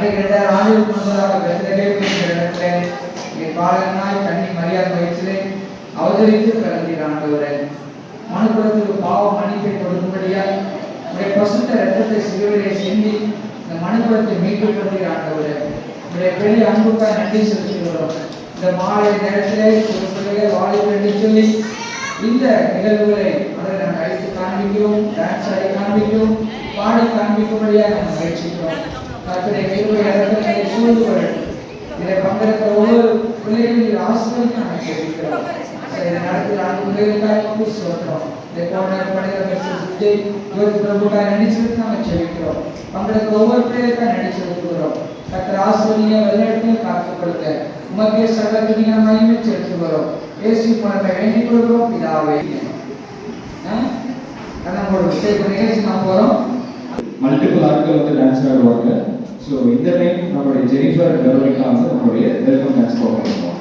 அன்றைக்கு 2000 ஆண்டுகளுக்கு முன்பதாக பெத்லகேம் என்ற இடத்திலே என் பாலகனாய் கன்னி மரியாதை வயிற்றிலே அவதரித்து பிறந்தீர் ஆண்டவரே. மனுக்குலத்துக்கு பாவ மன்னிப்பை கொடுக்கும்படியாய் உடைய பசுத்த இரத்தத்தை சிலுவையிலே சிந்தி இந்த மனுக்குலத்தை மீட்டு கொண்டீர் ஆண்டவரே. உடைய பெரிய அன்புக்காக நன்றி செலுத்துகிறோம். இந்த மாலை நேரத்திலே ஒரு பிள்ளைகளை வாழ சொல்லி இந்த நிகழ்வுகளை அதை நாங்கள் அழைத்து காண்பிக்கிறோம், டான்ஸ் ஆடி காண்பிக்கிறோம், பாடி காண்பிக்கும்படியாக நாங்கள் முயற்சிக்கிறோம். கர்த்தருடைய கிருபை இரக்கங்களை சூழ்ந்து கொள்ளட்டும். இதை பங்கெடுத்த ஒவ்வொரு பிள்ளைகளின் ஆசிரியர் நாங்கள் கேட்கிறோம். இதை நடத்துகிற ஆண்டு பிள்ளைகளுக்காக சொல்கிறோம். இதை போன்ற விஜய் ஜோதி பிரபுக்காக நடிச்சிருக்கு நாங்கள் செவிக்கிறோம். பங்கெடுத்த ஒவ்வொரு பிள்ளைகளுக்காக நடிச்சிருக்கிறோம். கர்த்தர் ஆசிரியை வெள்ளத்தையும் காத்துக் கொடுக்க உமக்கே சகல துணியா மகிமை செலுத்துகிறோம். இயேசு மூலமாக வேண்டிக் கொள்கிறோம் பிதாவே. நம்மளோட நிகழ்ச்சி நாம் போறோம். மல்டிபிள் ஆட்கள் வந்து டான்ஸ் ஆடுவாங்க. ஸோ இந்த டைம் நம்மளுடைய ஜெனிஃபர் வெரோனிகா வந்து நம்மளுடைய வெல்கம் டான்ஸ் பண்ணுவோம்.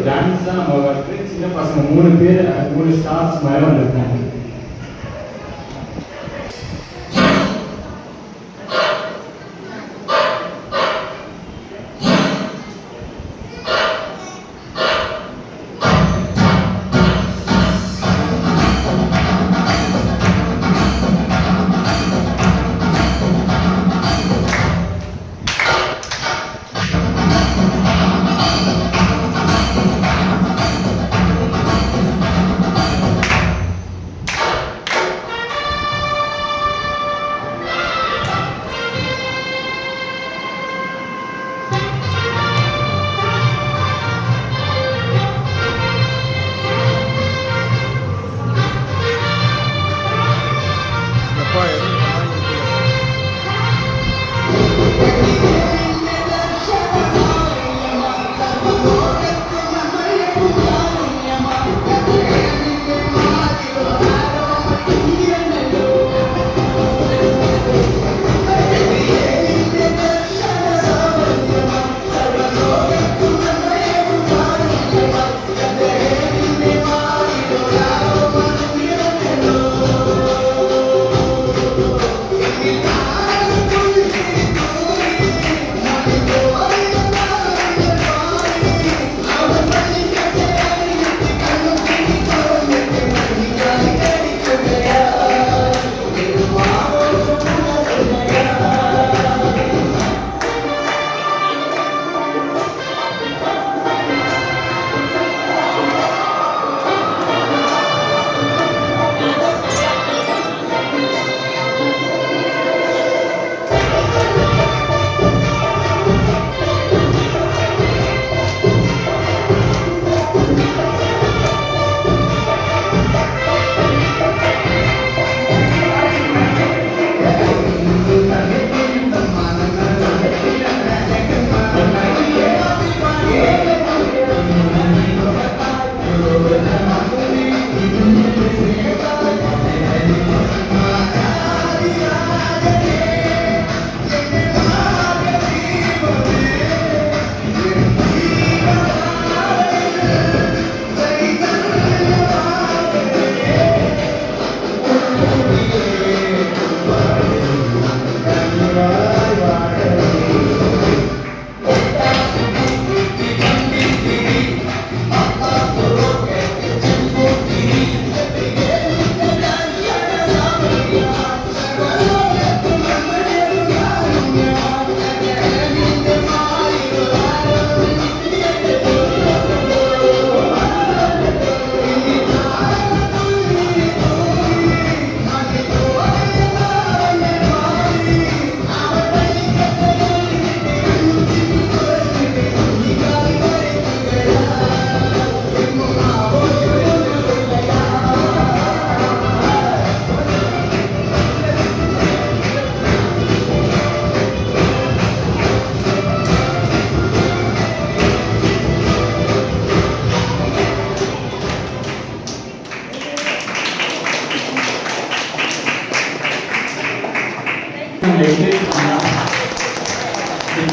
டான்ஸ் தான் நம்ம வந்து சின்ன பசங்க 3 பேர் 3 ஸ்டார்ஸ் மேலே வந்திருக்காங்க.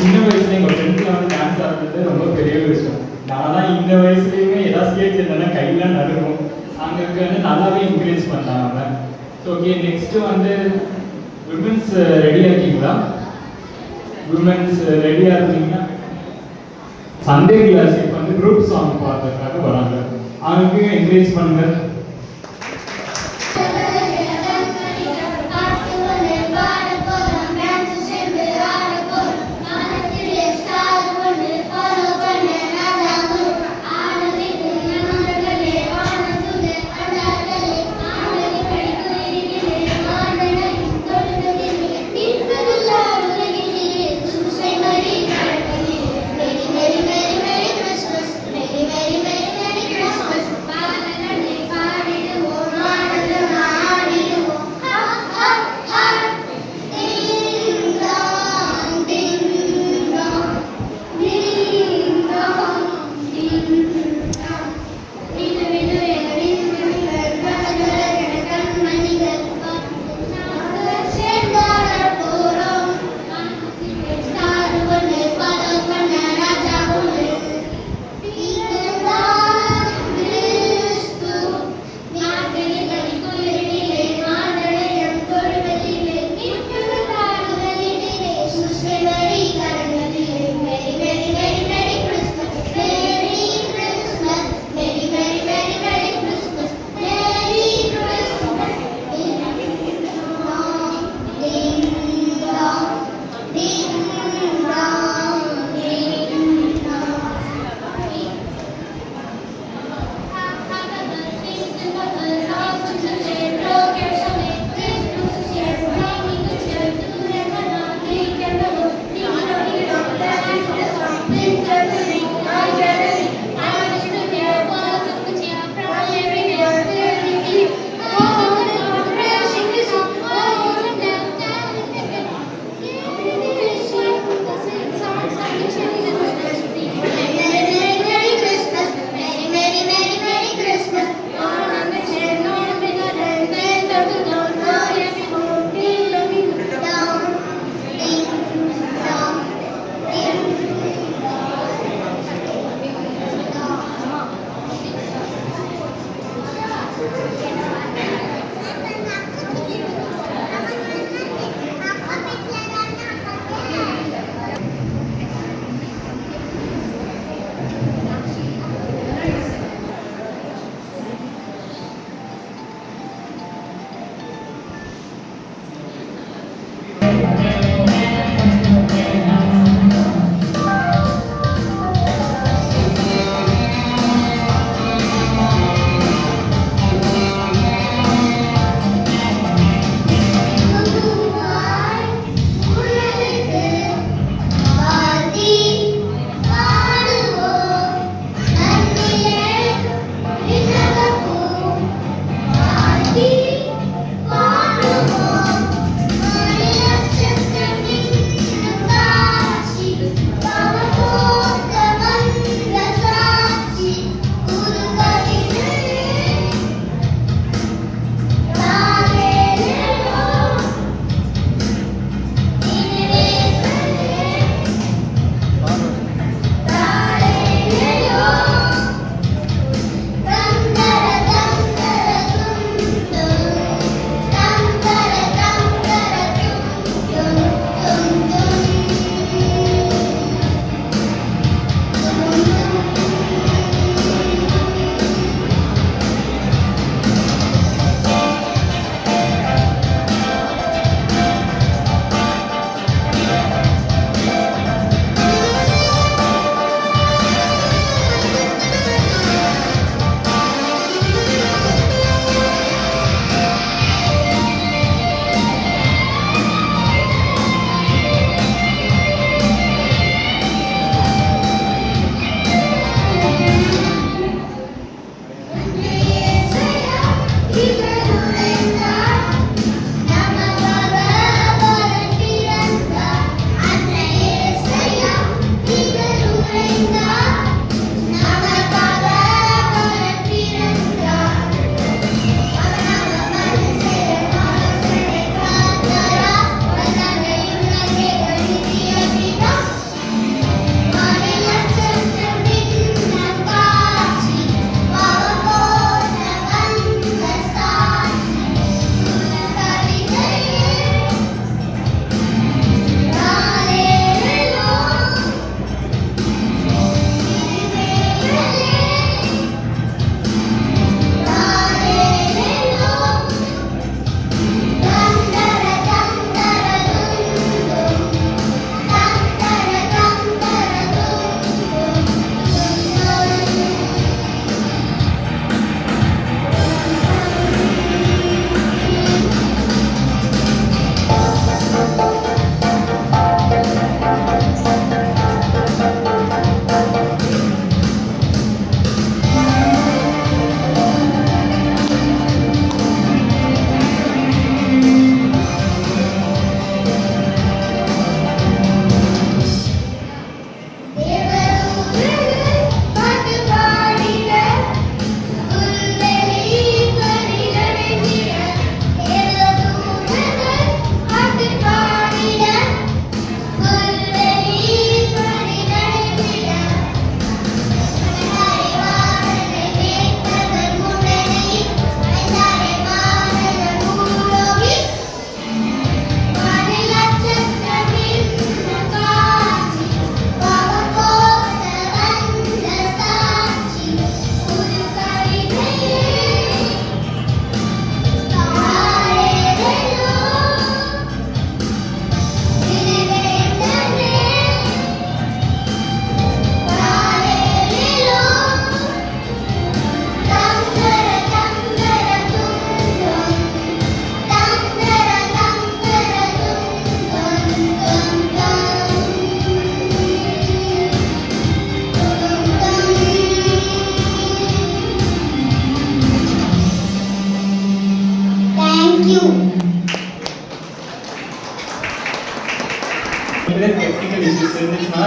சின்ன வயசுல எங்கள் ஃப்ரெண்ட்ஸில் வந்து டான்ஸ் ஆடுறது ரொம்ப பெரிய விஷயம். நான்லாம் இந்த வயசுலேயுமே ஏதாவது ஸ்டேஜ் இல்லைன்னா கையெல்லாம் நடுக்கும். அங்கே இருக்க நல்லாவே என்கரேஜ் பண்ணாங்க. ஸோ ஓகே, நெக்ஸ்ட்டு வந்து விமென்ஸ் ரெடியாக இருக்கீங்களா? விமென்ஸ் ரெடியாக இருக்கீங்கன்னா சண்டே கிளாஸுக்கு வந்து குரூப் சாங் பார்க்கறதுக்காக வராங்க. அவங்களுக்கு என்கரேஜ் பண்ணுங்கள். Merry Christmas, Merry Merry Merry Merry Christmas.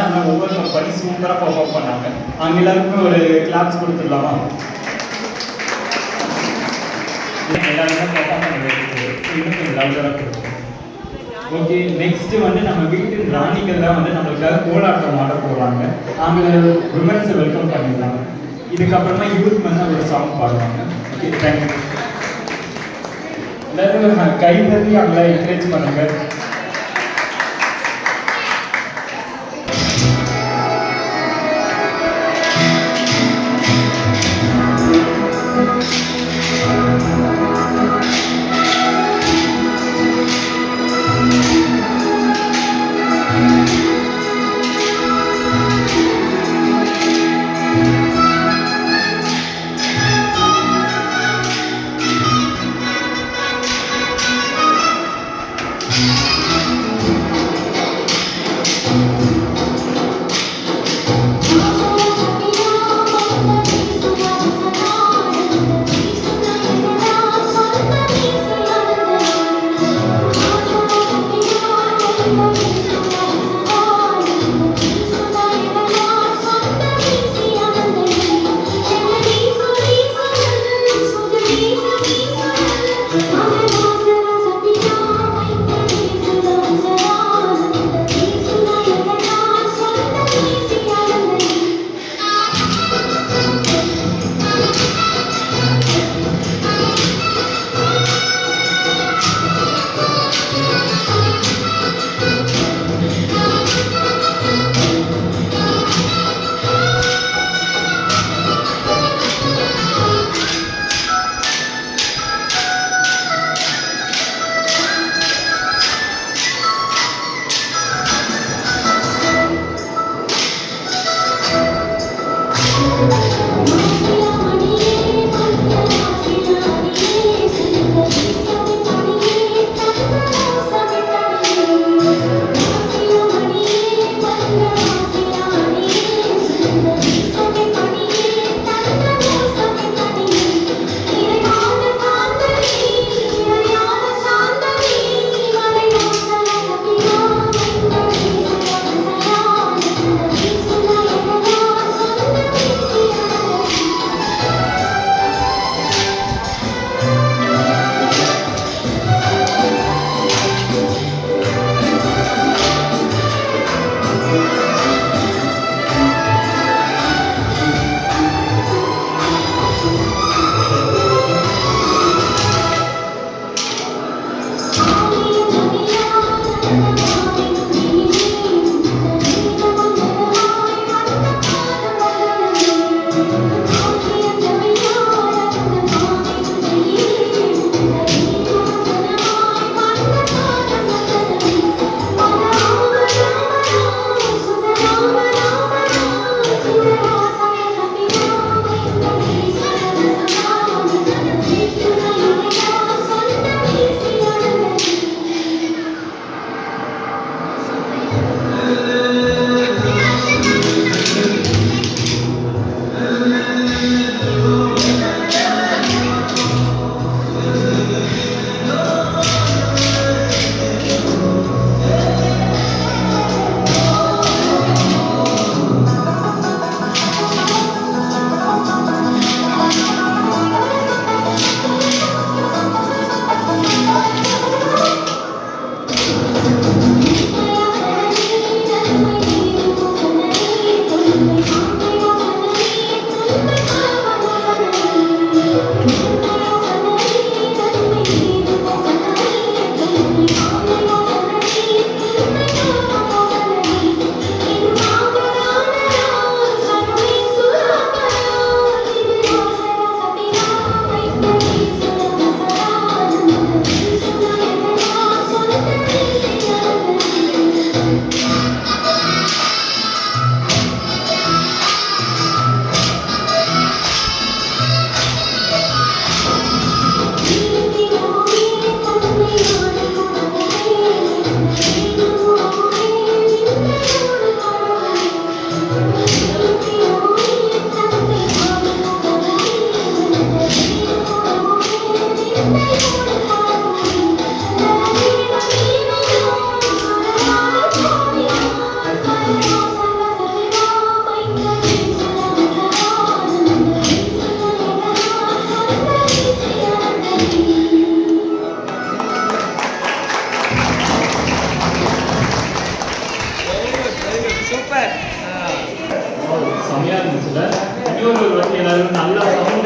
ஆனால் ஒவ்வொருத்தரும் படி சூப்பராக பர்ஃபார்ம் பண்ணாங்க. அவங்க எல்லாருக்குமே ஒரு கிளாப்ஸ் கொடுத்துடலாமா? எல்லாருமே பர்ஃபார்ம் பண்ண வேண்டியது இன்னும் கொஞ்சம் லவுடராக கொடுக்கும். ஓகே, நெக்ஸ்ட் வந்து நம்ம வீட்டின் ராணிகள் தான் வந்து நம்மளுக்காக கோலாட்டம் ஆட போகிறாங்க. அவங்க விமன்ஸை வெல்கம் பண்ணிடலாம். இதுக்கப்புறமா யூத் வந்து ஒரு சாங் பாடுவாங்க. Okay, thank you. எல்லாரும் கை தட்டி அவங்கள என்கரேஜ் பண்ணுங்க.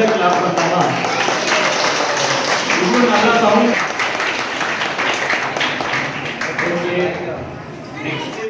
சவுண்ட்ல கிளாப் பண்ணலாமா? இன்னும் நல்லா sound. Okay next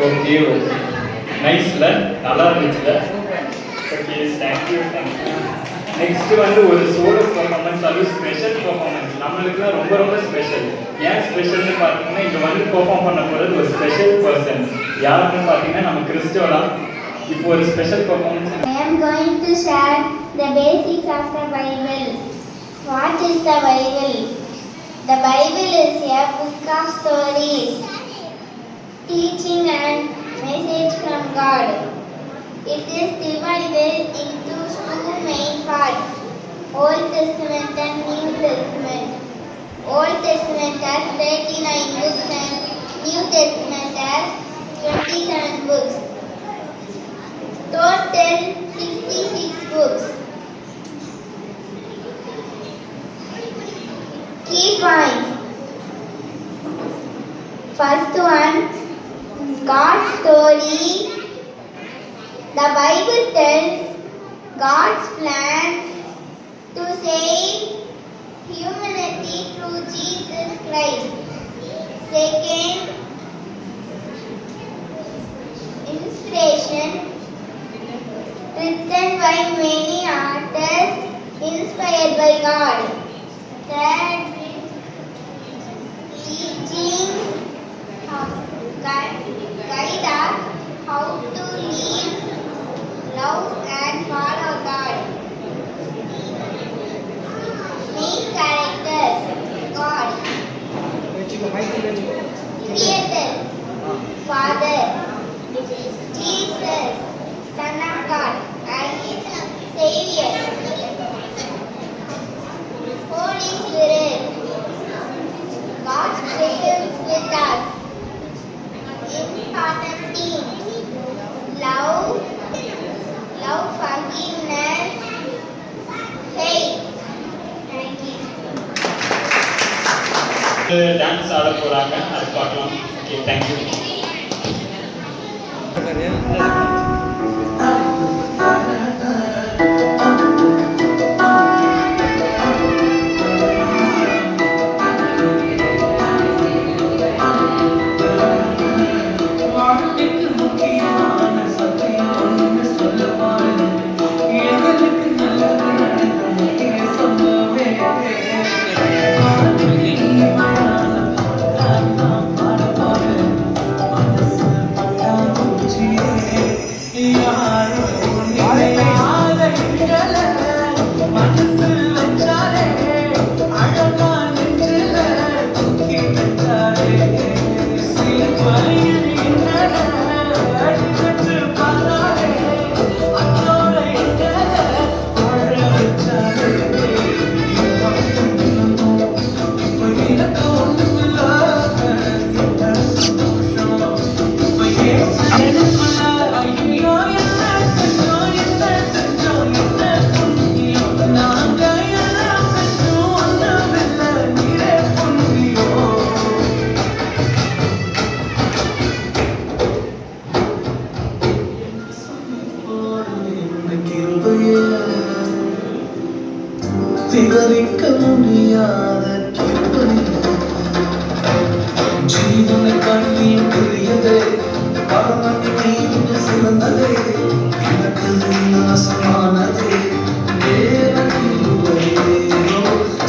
okay okay நைஸ்ல நல்லா இருந்துச்சுல. Okay thank you thank you. நெக்ஸ்ட் வந்து ஒரு சோலோ பர்ஃபார்மன்ஸ், அது ஸ்பெஷல் பர்ஃபார்மன்ஸ். நம்மளுக்குலாம் ரொம்ப ரொம்ப ஸ்பெஷல். ஏன் ஸ்பெஷல்னு பார்த்தீங்கன்னா இங்கே வந்து பெர்ஃபார்ம் பண்ண போகிறது ஒரு ஸ்பெஷல் பர்சன். யாருன்னு பார்த்தீங்கன்னா நம்ம கிறிஸ்டோலா. இப்போ ஒரு special performance. I am going to share the basics of the Bible. What is the Bible? The Bible is a book of stories, teaching and message from God. It is divided into two main parts, Old Testament and New Testament. Old Testament has 39 books and New Testament has 27 books. Total 66 books. Key points. First one, God's story. The Bible tells God's plan to save humanity through Jesus Christ. Second, inspiration. Written by many authors inspired by God. Third, teaching, guide us how to live, love and follow God. Main characters, God. Creator, Father, Jesus, Son of God, and Savior. Holy Spirit, God's presence with us. Important themes, love, forgiveness, faith. Thank you. Dance ஆட போறாங்க, அது பார்க்கலாம். Okay thank you. வாழ்க்கைக்கு முக்கியமான சத்தியம் ஒன்று சொல்ல பாருங்க. எங்களுக்கு நல்லது நடந்தது சொல்லவே மனசில் வச்சாரே அழகா நெஞ்சில தூக்கி வச்சாரே சிலுவையில் அடிச்சு பார்த்தாரே அத்தோட வாழ வச்சாரே இப்ப எனக்கு ஒண்ணுமில்ல சந்தோஷம் இப்ப ஏன் எனக்குள்ள ஐயோ என்ன செஞ்சோம் என்ன செஞ்சோம் என்ன புண்ணியம் நாங்க எல்லாம் செஞ்சோம் ஒண்ணுமில்ல நீரே புண்ணியம் விவரிக்க முடியாத ஜீவனை கண்ணியும் பெரியதே பரமணி நீங்க சிறந்ததே எனக்கு நாசமானதே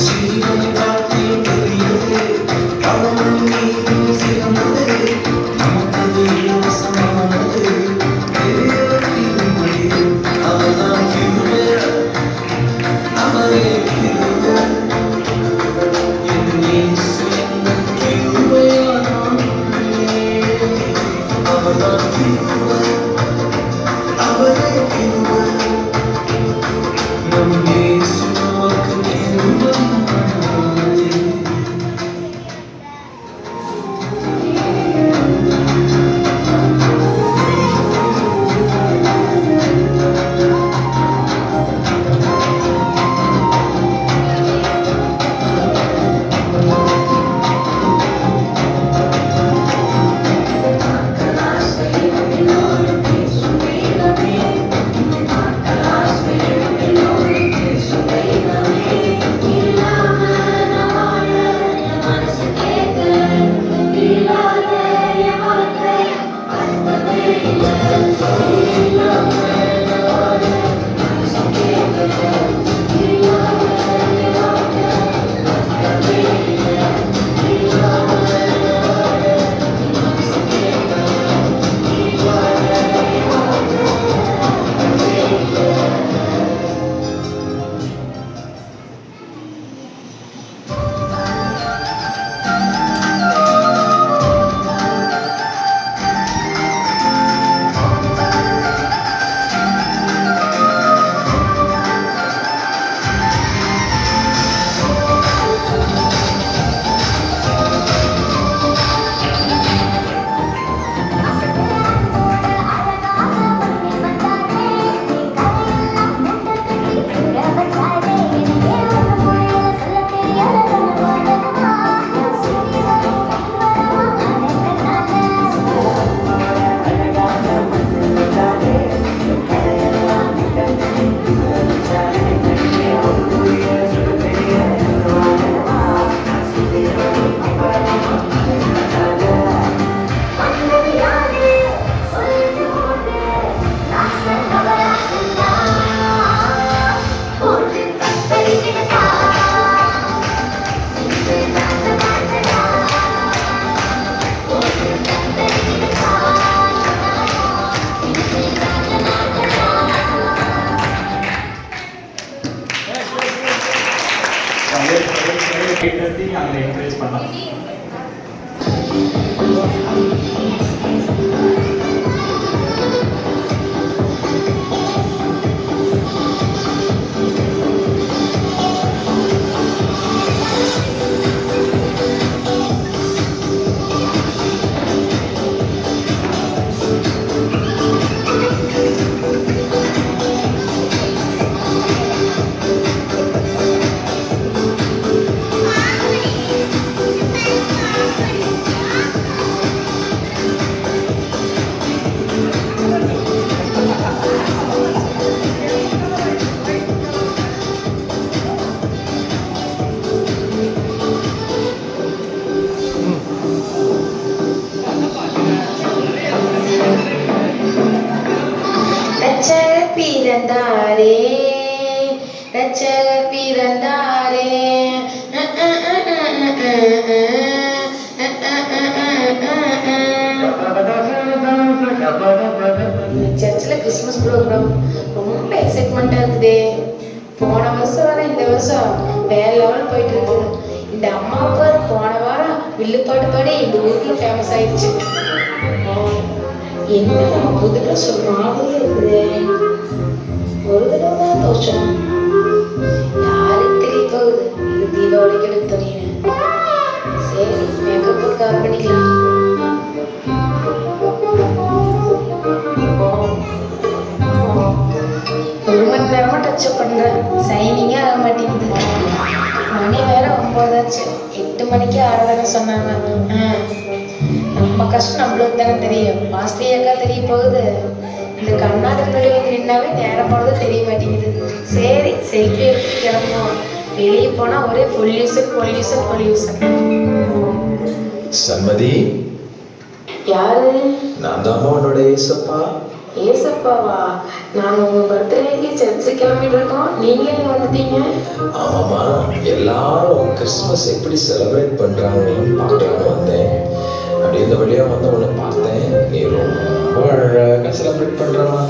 ஜீவனை காட்டியும் பெரியதே பரமணி நீங்க சிறந்ததே நமக்கு நாசமானதே அவதான் கிருபை அவரே கிருபை என் இயேசு என் கிருபையானவரே அவர்தான் கிருபை அவரே கிருபை நம் இயேசு நமக்கு கிருபையானவரே இன்னைக்கு சர்ச்சில் கிறிஸ்மஸ் ப்ரோக்ராம் ரொம்ப எக்ஸைட்மெண்ட்டாக இருக்குதே. போன வருஷம் வர இந்த வருஷம் வேற லெவல் போயிட்டு இருக்குது. இந்த அம்மா அப்பா போன வாரம் வில்லுப்பாட்டு பாடி இந்த ஊரில் ஃபேமஸ் ஆயிடுச்சு. என்ன நம்ம புது ட்ரெஸ் ஒரு மாதிரி இருக்குது. ஒரு தடவை தான் தோச்சோம். யாருக்கு தெரிய போகுது இது தீபாவளிக்கு எடுத்து துணின்னு. சரி மேக்கப் கவர் பண்ணிக்கலாம். ஒரு மணி நேரமா டச்சப் பண்றேன், சைனிங்கே ஆக மாட்டேங்குது. மணி வேற 9 ஆச்சு. 8 மணிக்கு ஆரம்பிக்க சொன்னாங்க. நம்ம கஷ்டம் நம்மளுக்கு தானே தெரியும். வாஸ்தியாக்கா தெரிய போகுது. இந்த கண்ணாடி முன்னாடி வந்து நின்னாவே நேரம் போனது தெரிய மாட்டேங்குது. சரி செல்ஃபி எடுத்து கிளம்புவோம். வெளியே போனா ஒரே பொல்யூஷன். சண்மதி, யாரு? நான் தான் உன்னோட ஏசப்பா. ஏசப்பாவா? நாங்கள் உங்கள் பர்த்டேக்கு சர்ச்சு கிளம்பிட்டு இருக்கோம், நீங்களே இங்கே வந்துட்டீங்க. ஆமாம்மா, எல்லாரும் கிறிஸ்மஸ் எப்படி செலிப்ரேட் பண்ணுறாங்கன்னு பார்க்கலான்னு வந்தேன். அப்படி இந்த வழியாக வந்து உன்னை பார்த்தேன். நீ ரொம்ப அழகாக செலிப்ரேட் பண்ணுறமா.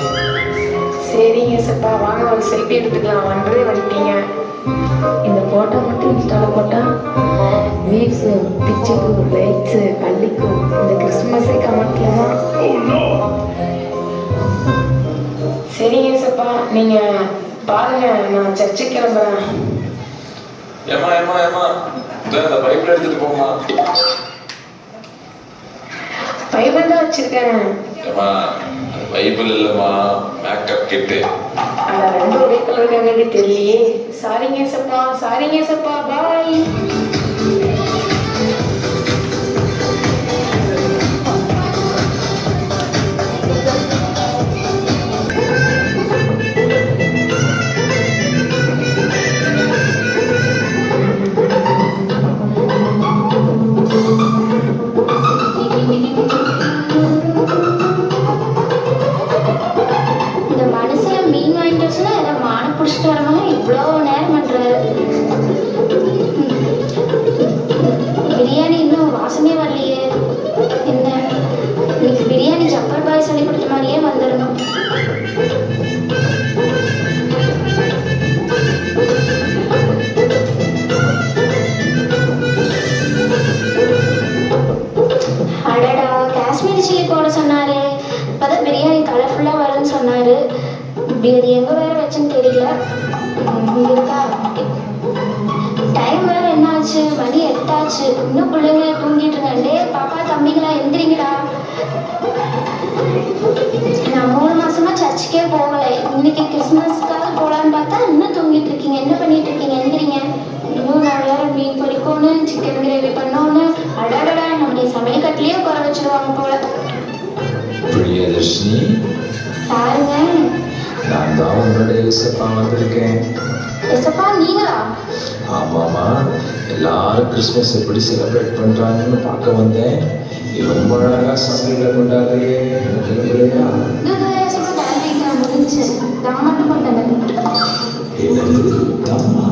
சரிங்க ஏசப்பா, வாங்க ஒரு செல்ஃபி எடுத்துக்கலாம். வந்துட்டீங்க. இந்த ஃபோட்டோ மட்டும் இன்ஸ்டாவில் போட்டால் வீவ்ஸு, பிச்சுக்கு, லைட்ஸு, பள்ளிக்கும் இந்த கிறிஸ்மஸே கமெண்ட்லமா. சரிங்க ஏசப்பா, நீங்கள் பாருங்க, நான் சர்ச்சுக்கு கிளம்புறேன். ஏமா இந்த பைப்பில் எடுத்துகிட்டு போமா. பைபிள் தான் வச்சுருக்கேன். ஏமா பைபிள் இல்லைம்மா, மேக்கப் கிட்டு. ஆனால் 2 ஒரே கலர் வேண்டி தெரியலையே. சாரிங்க ஏசப்பா, பாய். இந்த மனுஷன் மீன் வாங்கிட்டு வச்சுன்னா ஏதோ மானை பிடிச்சிட்டு வரவங்க இவ்வளோ நேரம் பண்ணுறாரு. பிரியாணி இன்னும் வாசமே வரலையே. என்ன இன்னைக்கு பிரியாணி ஜப்பர் பாய் சொல்லி கொடுத்த மாதிரியே வந்துடணும். அடடா, காஷ்மீரி சில்லி போட சொன்னாரு. இப்போதான் பிரியாணி கலர்ஃபுல்லாக வரும்னு சொன்னார். இப்படி அது எங்கே வேற வச்சுன்னு தெரியல. இருக்கா? டைம் வேற என்ன ஆச்சு? மணி 8 ஆச்சு. இன்னும் பிள்ளைங்க தூங்கிட்டு இருக்காண்டே. பாப்பா தம்பிங்களா எந்திரிங்கடா. நான் 3 மாசமா சர்ச்சுக்கே போகலை. இன்னைக்கு கிறிஸ்மஸ்க்காக போகலான்னு பார்த்தா இன்னும் தூங்கிட்டு இருக்கீங்க. என்ன பண்ணிட்டு இருக்கீங்க? எந்திரிங்க. இன்னும் நான் வேற மீன் பொரிக்கணும், சிக்கன் கிரேவி பண்ணோன்னு. அடடடா, நம்முடைய சமையல் கட்டிலேயே குறை வச்சிருவாங்க போல. பிரியதர்ஷினி, பாருங்க, நான் தான் உன்னோட ஏசப்பா வந்திருக்கேன். எசப்பா நீங்களா? ஆமாம்மா, எல்லாரும் கிறிஸ்மஸ் எப்படி செலிப்ரேட் பண்ணுறாங்கன்னு பார்க்க வந்தேன். நீ ரொம்ப அழகாக சமையலை கொண்டாடுறியே, கிளம்புறியா? முடிஞ்சு நான் மட்டும் கொண்டாடுறேன். என்னது தம்மா?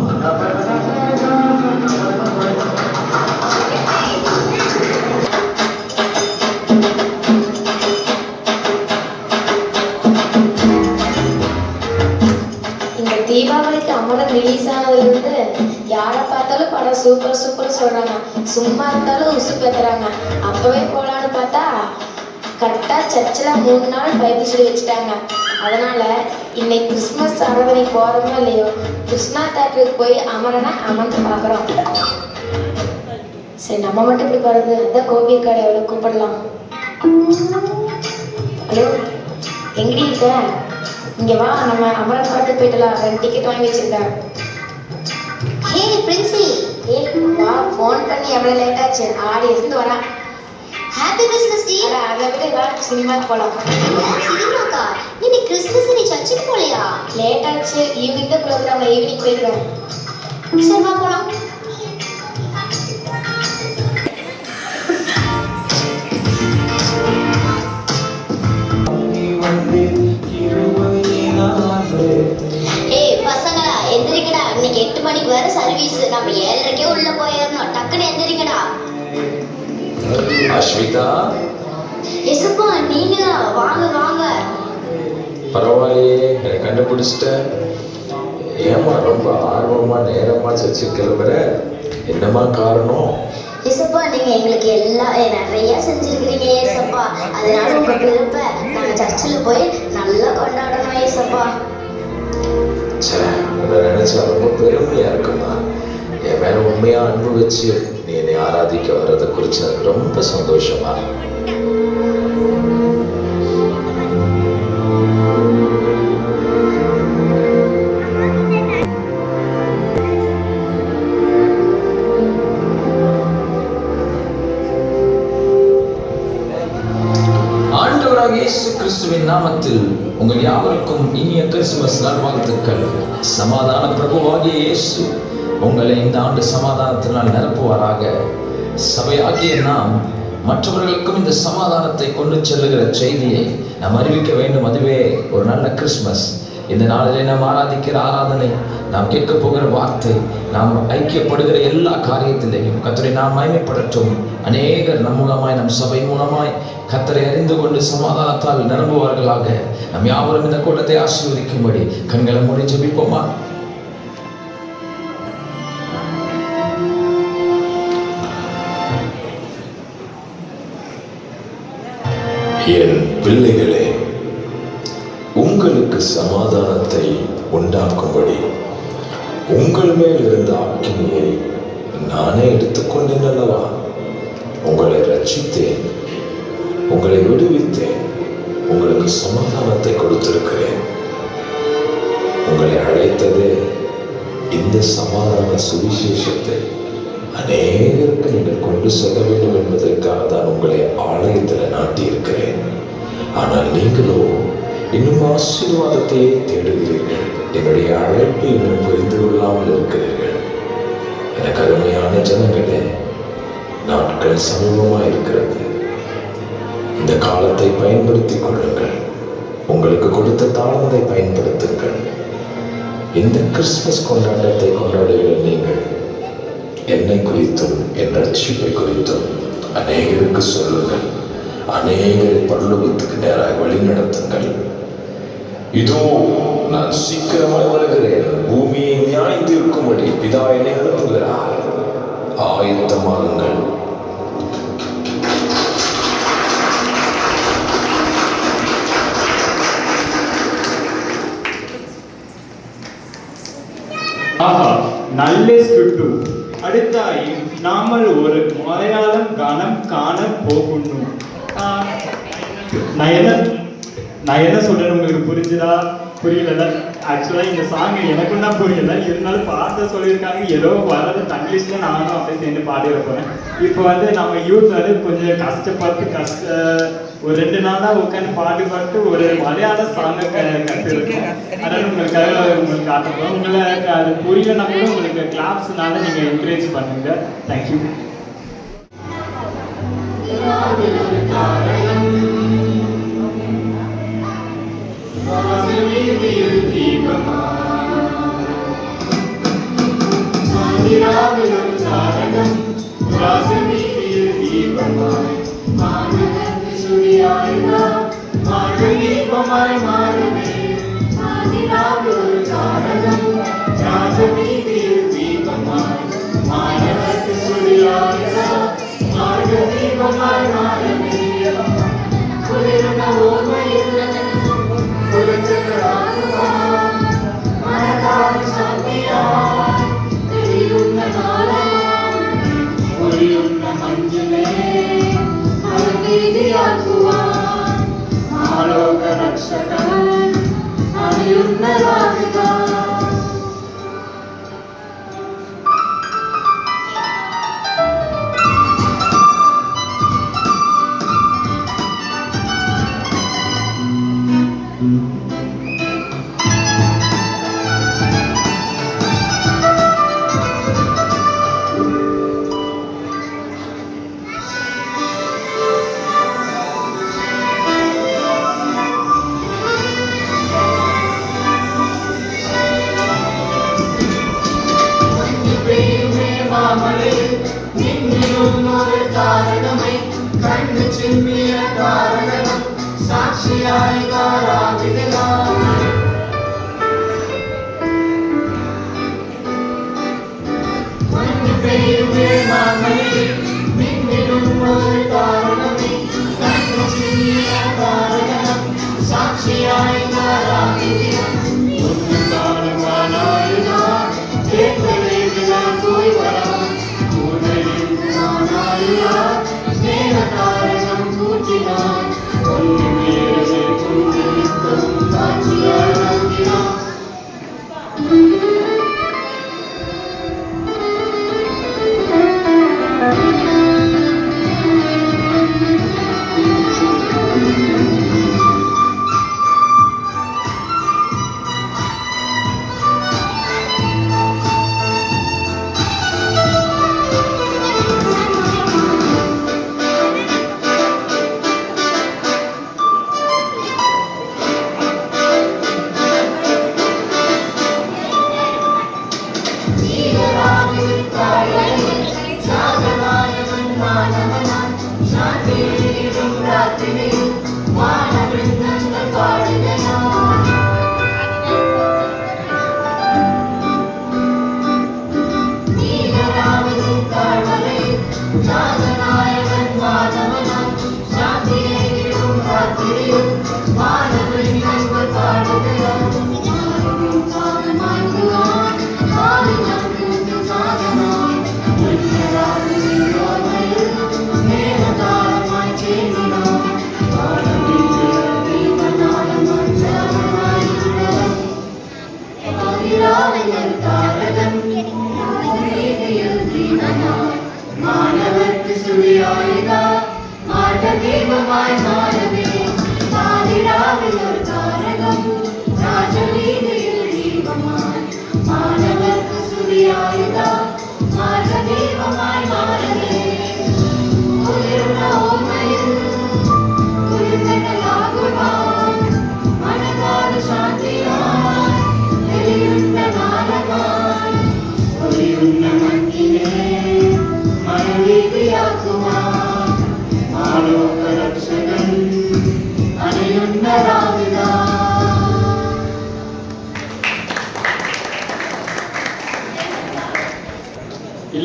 தீபாவளிக்கு அம்மன் ரிலீஸ் ஆனதுலேருந்து யாரை பார்த்தாலும் படம் சூப்பர் சொல்கிறாங்க. சும்மா இருந்தாலும் உசு பேத்துறாங்க. அப்போவே போகலான்னு பார்த்தா கரெக்டாக சர்ச்சில் 3 நாள் பைபிள் சொல்லி வச்சுட்டாங்க. அதனால் இன்னைக்கு கிறிஸ்மஸ் ஆராதனைக்கு போகிறோமோ இல்லையோ, கிருஷ்ணா தேட்டருக்கு போய் அமர்ந்து பார்க்குறோம். சரி, நம்ம மட்டும் இப்படி போகிறது. அதான் கோபி கடை எவ்வளோ கூப்பிடலாம். ஹலோ, எங்கடி இருக்க? இங்கே வா, நம்ம அமரன் படத்துக்கு போயிட்டலாம். 2 டிக்கெட் வாங்கி வச்சிருக்கேன். ஹே பிரின்சி, வா, ஃபோன் பண்ணி எவ்வளோ லேட் ஆச்சு? ஆடி இருந்து வரேன். ஹாப்பி கிறிஸ்மஸ் டி. அதை விட எல்லாரும் சினிமாவுக்கு போகலாம். சினிமாக்கா? நீ கிறிஸ்மஸ் நீ சர்ச்சுக்கு போகலையா? லேட் ஆச்சு. ஈவினிங் தான் ப்ரோக்ராம். ஈவினிங் போயிடுவேன். சரிமா போகலாம். பசங்களா எந்திரிக்கடா. இன்னைக்கு 8 மணிக்கு வர சர்வீஸ். நம்ம 7:30 உள்ள போயிடணும். டக்குன்னு எந்திரிக்கடா. அஸ்விதா, எசப்பா நீங்களா? வாங்க. என்னை கண்டுபிடிச்சிட்டேன். ஏமா ரொம்ப ஆர்வமா நேரமா சர்ச்சு கிளம்புற? என்னம்மா காரணம்? ஏசப்பா நீங்க எங்களுக்கு நிறைய செஞ்சிருக்கிறீங்க ஏசப்பா. அதனால உங்க பிறப்ப நாங்க சர்ச்சில் போய் நல்லா கொண்டாடணும் ஏசப்பா. உன்னை நினைச்சா ரொம்ப பெருமையா இருக்குமா. என் மேல உண்மையா அன்பு வச்சு நீ என்னை ஆராதிக்க வர்றதை குறிச்சு எனக்கு ரொம்ப சந்தோஷமா. இயேசு கிறிஸ்துவின் நாமத்தில் உங்கள் யாவருக்கும் இனிய கிறிஸ்துமஸ் நல்வாழ்த்துக்கள். சமாதான பிரபுவாகிய இயேசு உங்களை இந்த ஆண்டு சமாதானத்தினால் நிரப்புவாராக. சபையாகிய நாம் மற்றவர்களுக்கும் இந்த சமாதானத்தை கொண்டு செல்லுகிற செய்தியை நாம் அறிவிக்க வேண்டும். அதுவே ஒரு நல்ல கிறிஸ்துமஸ். இந்த நாளிலே நாம் ஆராதிக்கிற ஆராதனை, நாம் கேட்க போகிற வார்த்தை, நாம் ஐக்கியப்படுகிற எல்லா காரியத்திலேயும் கர்த்தரை நாம் மகிமைப்படட்டும். அநேகர் நம் மூலமாய், நம் சபை மூலமாய் கர்த்தரை அறிந்து கொண்டு சமாதானத்தால் நிரம்புவார்களாக. நம் யாவரும் இந்த கூட்டத்தை ஆசீர்வதிக்கும்படி கண்களை மூடி ஜெபிப்போமா? என் பிள்ளைகளே, உங்களுக்கு சமாதானத்தை உண்டாக்கும்படி உங்கள் மேல் இருந்த அக்கினியை நானே எடுத்துக்கொண்டேன் அல்லவா? உங்களை ரட்சித்தேன், உங்களை விடுவித்தேன், உங்களுக்கு சமாதானத்தை கொடுத்திருக்கிறேன். உங்களை அழைத்ததே இந்த சமாதான சுவிசேஷத்தை அநேகருக்கு நீங்கள் கொண்டு செல்ல வேண்டும் என்பதற்காக தான் உங்களை ஆலயத்தில் நாட்டியிருக்கிறேன். ஆனால் நீங்களோ இன்னும் ஆசீர்வாதத்தையே தேடுகிறீர்கள். என்னுடைய அழைப்பை இன்னும் புரிந்து கொள்ளாமல் இருக்கிறீர்கள். எனக்கு அருமையான ஜனங்களே, நாட்கள் சமீபமாக இருக்கிறது. இந்த காலத்தை பயன்படுத்திக் கொள்ளுங்கள். உங்களுக்கு கொடுத்த தாளத்தை பயன்படுத்துங்கள். இந்த கிறிஸ்துமஸ் கொண்டாட்டத்தை கொண்டாடுகிற நீங்கள் என்னை குறித்தும் என் ரட்சிப்பை குறித்தும் அநேகருக்கு சொல்லுங்கள். அநேகரை பரலோகத்துக்கு நேராக வழி நடத்துங்கள். இதோ நான் சீக்கிரமாய் வருகிறேன். பூமியை நியாயம் தீர்க்கும்படி பிதா என்னை அனுப்புகிறார். ஆயத்தமாகுங்கள். ஆஹா, நல்ல ஸ்கிட்டு. அடுத்தாய் நாமல் ஒரு மலையாளம் கானம் காண போகணும். நான் என்ன சொல்றேன் உங்களுக்கு புரிஞ்சுதா புரியல? ஆக்சுவலாக இந்த சாங் எனக்கும் தான் புரியல, இருந்தாலும் பாட்ட சொல்லியிருக்காங்க. ஏதோ வர்றது தங்கிலீஷ்ல நானும் அப்படியே சேர்ந்து பாடிட போறேன். இப்போ நம்ம யூத் கொஞ்சம் கஷ்டப்பட்டு ஒரு 2 நாளா உட்காந்து பாட்டு ஒரு மலையாள சாங்கை கற்றுருக்கோம். அதனால உங்களுக்கு காட்டுறோம். உங்களுக்கு அது புரியலன்னா கூட உங்களுக்கு கிளாப்ஸ்னால நீங்க என்கரேஜ் பண்ணுங்க. தேங்க்யூ.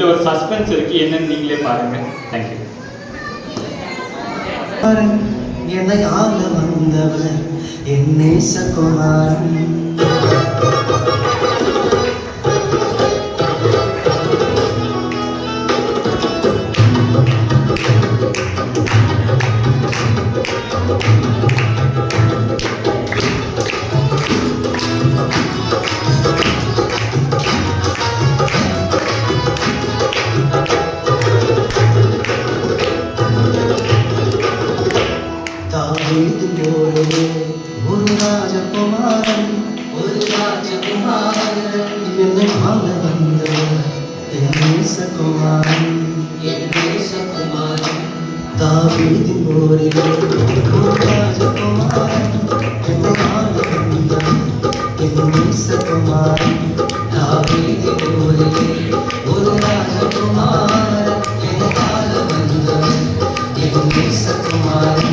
இதில் ஒரு சஸ்பென்ஸ் இருக்குது, என்னன்னு நீங்களே பாருங்கள். தேங்க்யூ. என்னை ஆள வந்தவர் என் நேசகுமாரன். தாவீது போலவே ஒரு ராஜகுமாரன் என்னை ஆள வந்தவர் என் நேசகுமாரன். தாவீது போலவே ஒரு ராஜகுமாரன் என்னை ஆள வந்தவர் என் நேசகுமாரன். தாவீது போலவே ஒரு ராஜகுமாரன் என்னை ஆள வந்தவர் என் நேசகுமாரன்.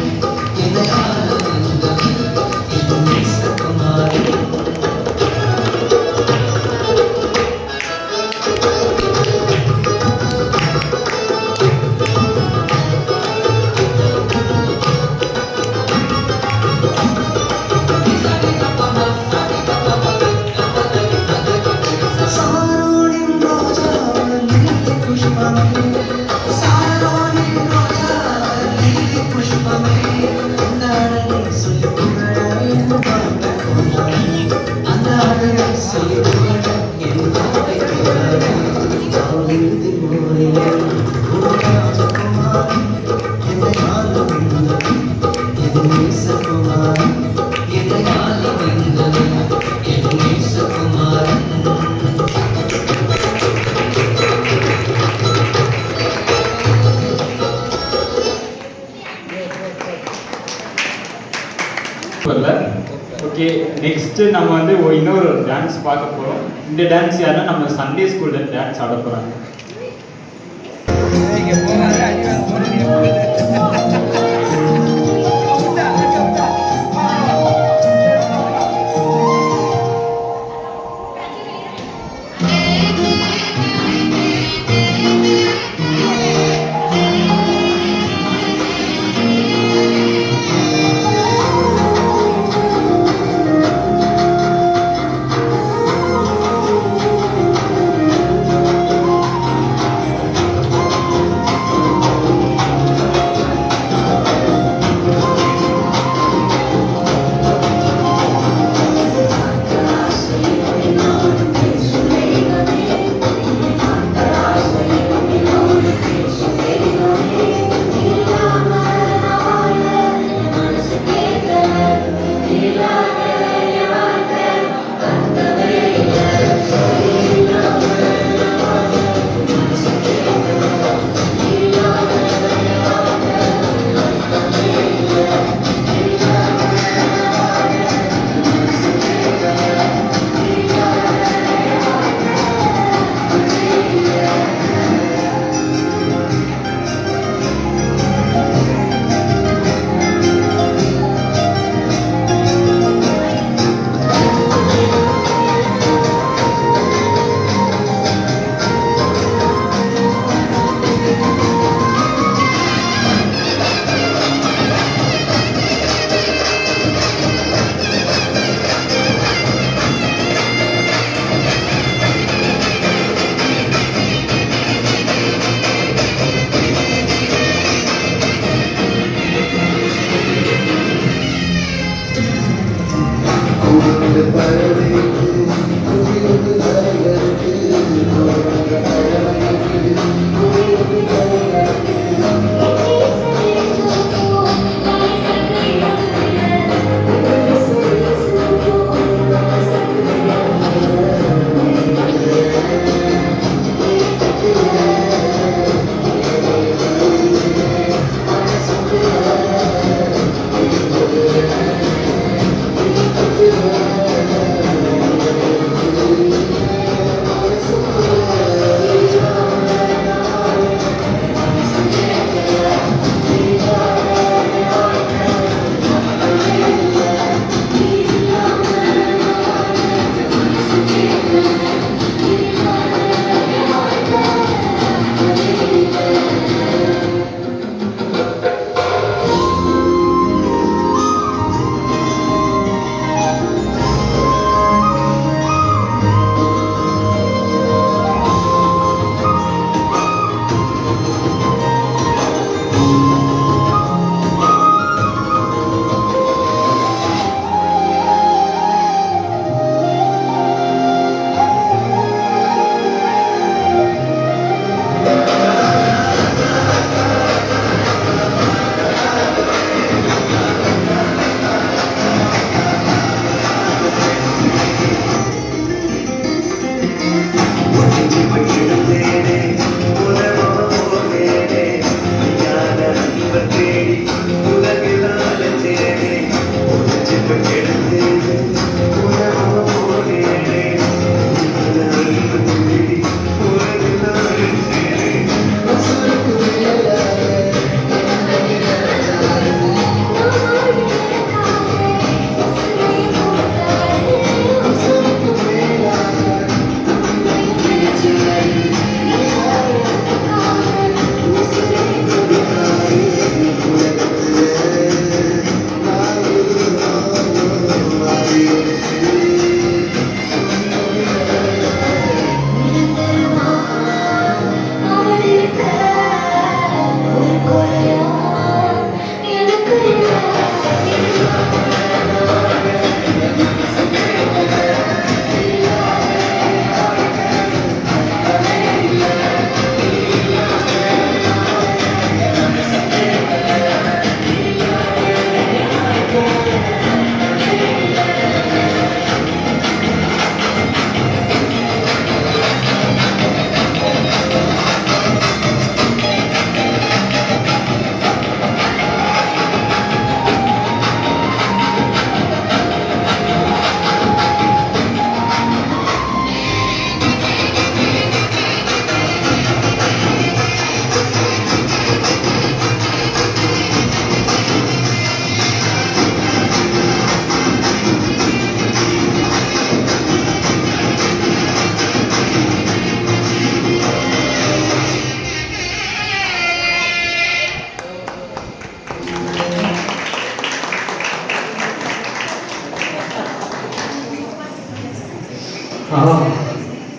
ஓகே, நெக்ஸ்ட் நம்ம வந்து இன்னொரு டான்ஸ் பார்க்க போகிறோம். இந்த டான்ஸ் யாருன்னா நம்ம சண்டே ஸ்கூலில் டான்ஸ் ஆட போகிறாங்க.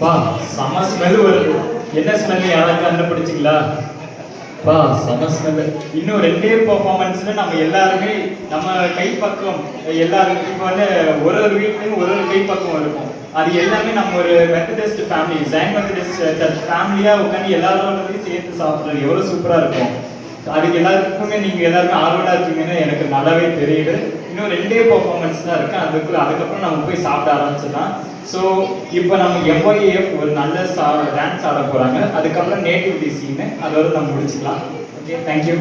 பா செம ஸ்மெல் வருது. என்ன ஸ்மெல் யாராவது கண்டுபிடிச்சிங்களா? பா செம ஸ்மெல். இன்னும் 2 பெர்ஃபார்மன்ஸ்ல நம்ம எல்லாருமே நம்ம கைப்பக்கம் எல்லாரும் இப்போ வந்து ஒரு வீட்லையும் ஒரு கைப்பக்கம் இருக்கும். அது எல்லாமே நம்ம ஒரு Methodist family, Jain Methodist search ஃபேமிலியாக உட்காந்து எல்லாரோடையும் சேர்த்து சாப்பிட்றது எவ்வளோ சூப்பராக இருக்கும். அதுக்கு எல்லாருக்குமே நீங்கள் எல்லாருமே ஆர்வலாக இருக்கீங்கன்னு எனக்கு நல்லாவே தெரியுது. இன்னும் 2 பெர்ஃபார்மன்ஸ் தான் இருக்குது. அதுக்கப்புறம் நம்ம போய் சாப்பிட ஆரம்பிச்சிடலாம். ஸோ இப்போ நம்ம எம்ஒய்ஏஎஃப் ஒரு நல்ல டான்ஸ் ஆட போகிறாங்க. அதுக்கப்புறம் நேட்டிவிட்டி சீனு அதோட நம்ம முடிச்சுக்கலாம். Okay, thank you.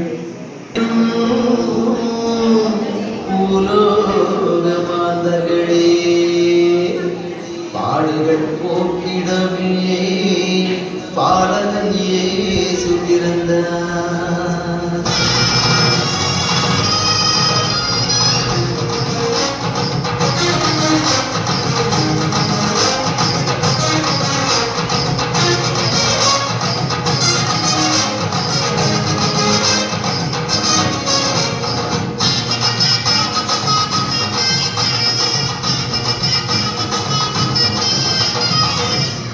பாடுகள் போக்கிடவே பாலகன் இயேசு பிறந்தார்.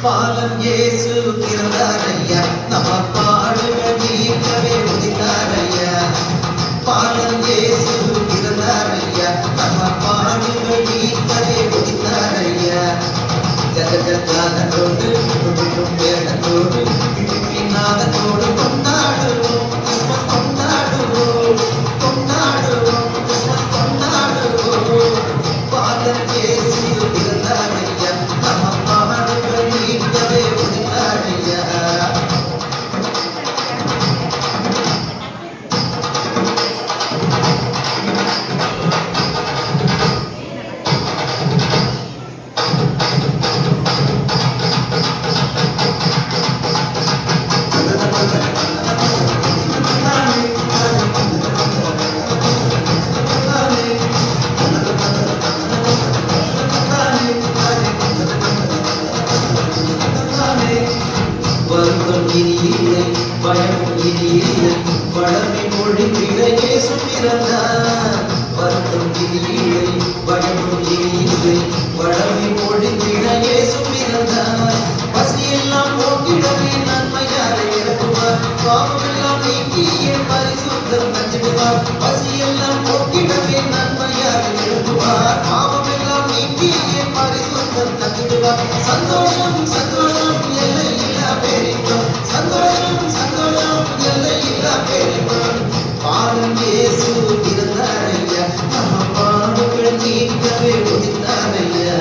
பாலம் இயேசு பிறந்தாரையா, நம்ம பாடுகள் நீக்கவே உதித்தாரையா. பாலம் இயேசு பிறந்தாரையா, நம்ம பாடுகள் நீக்கவே உதித்தாரையா. ஜகஜத்தானோடு வேடத்தோடு பின்னாதத்தோடு கொண்டாடுவோம், கொண்டாடுவோம், கொண்டாடுவோம், கொண்டாடுவோம். பாலம் இயேசு பிறந்தாரையா, நம்ம பாடுகள் நீக்கவே உதித்தாரையா. வருத்தம் இனி இல்லை, பயமும் இனி இல்லை, பழமை மொழிந்திட இயேசு பிறந்தார். வருத்தம் இனி இல்லை, பயமும் இனி இல்லை, பழமை மொழிந்திட இயேசு பிறந்தார். பசியெல்லாம் போக்கிடவே நன்மையாரை இறக்குவார், பாவமெல்லாம் நீக்கி என் பரிசுத்தம் தந்திடுவார். பசியெல்லாம் போக்கிடவே நன்மையாரை இறக்குவார், பாவமெல்லாம் நீக்கி என் பரிசுத்தம் தந்திடுவார். சந்தோஷம் சந்தோஷம் எல்லை இல்லா பேரின்பம், சந்தோஷம் சந்தோஷம் எல்லை இல்லா பேரின்பம். பாடும் இயேசு பிறந்தாரையா, நம்ம பாடுகள் நீக்கவே உதித்தாரையா.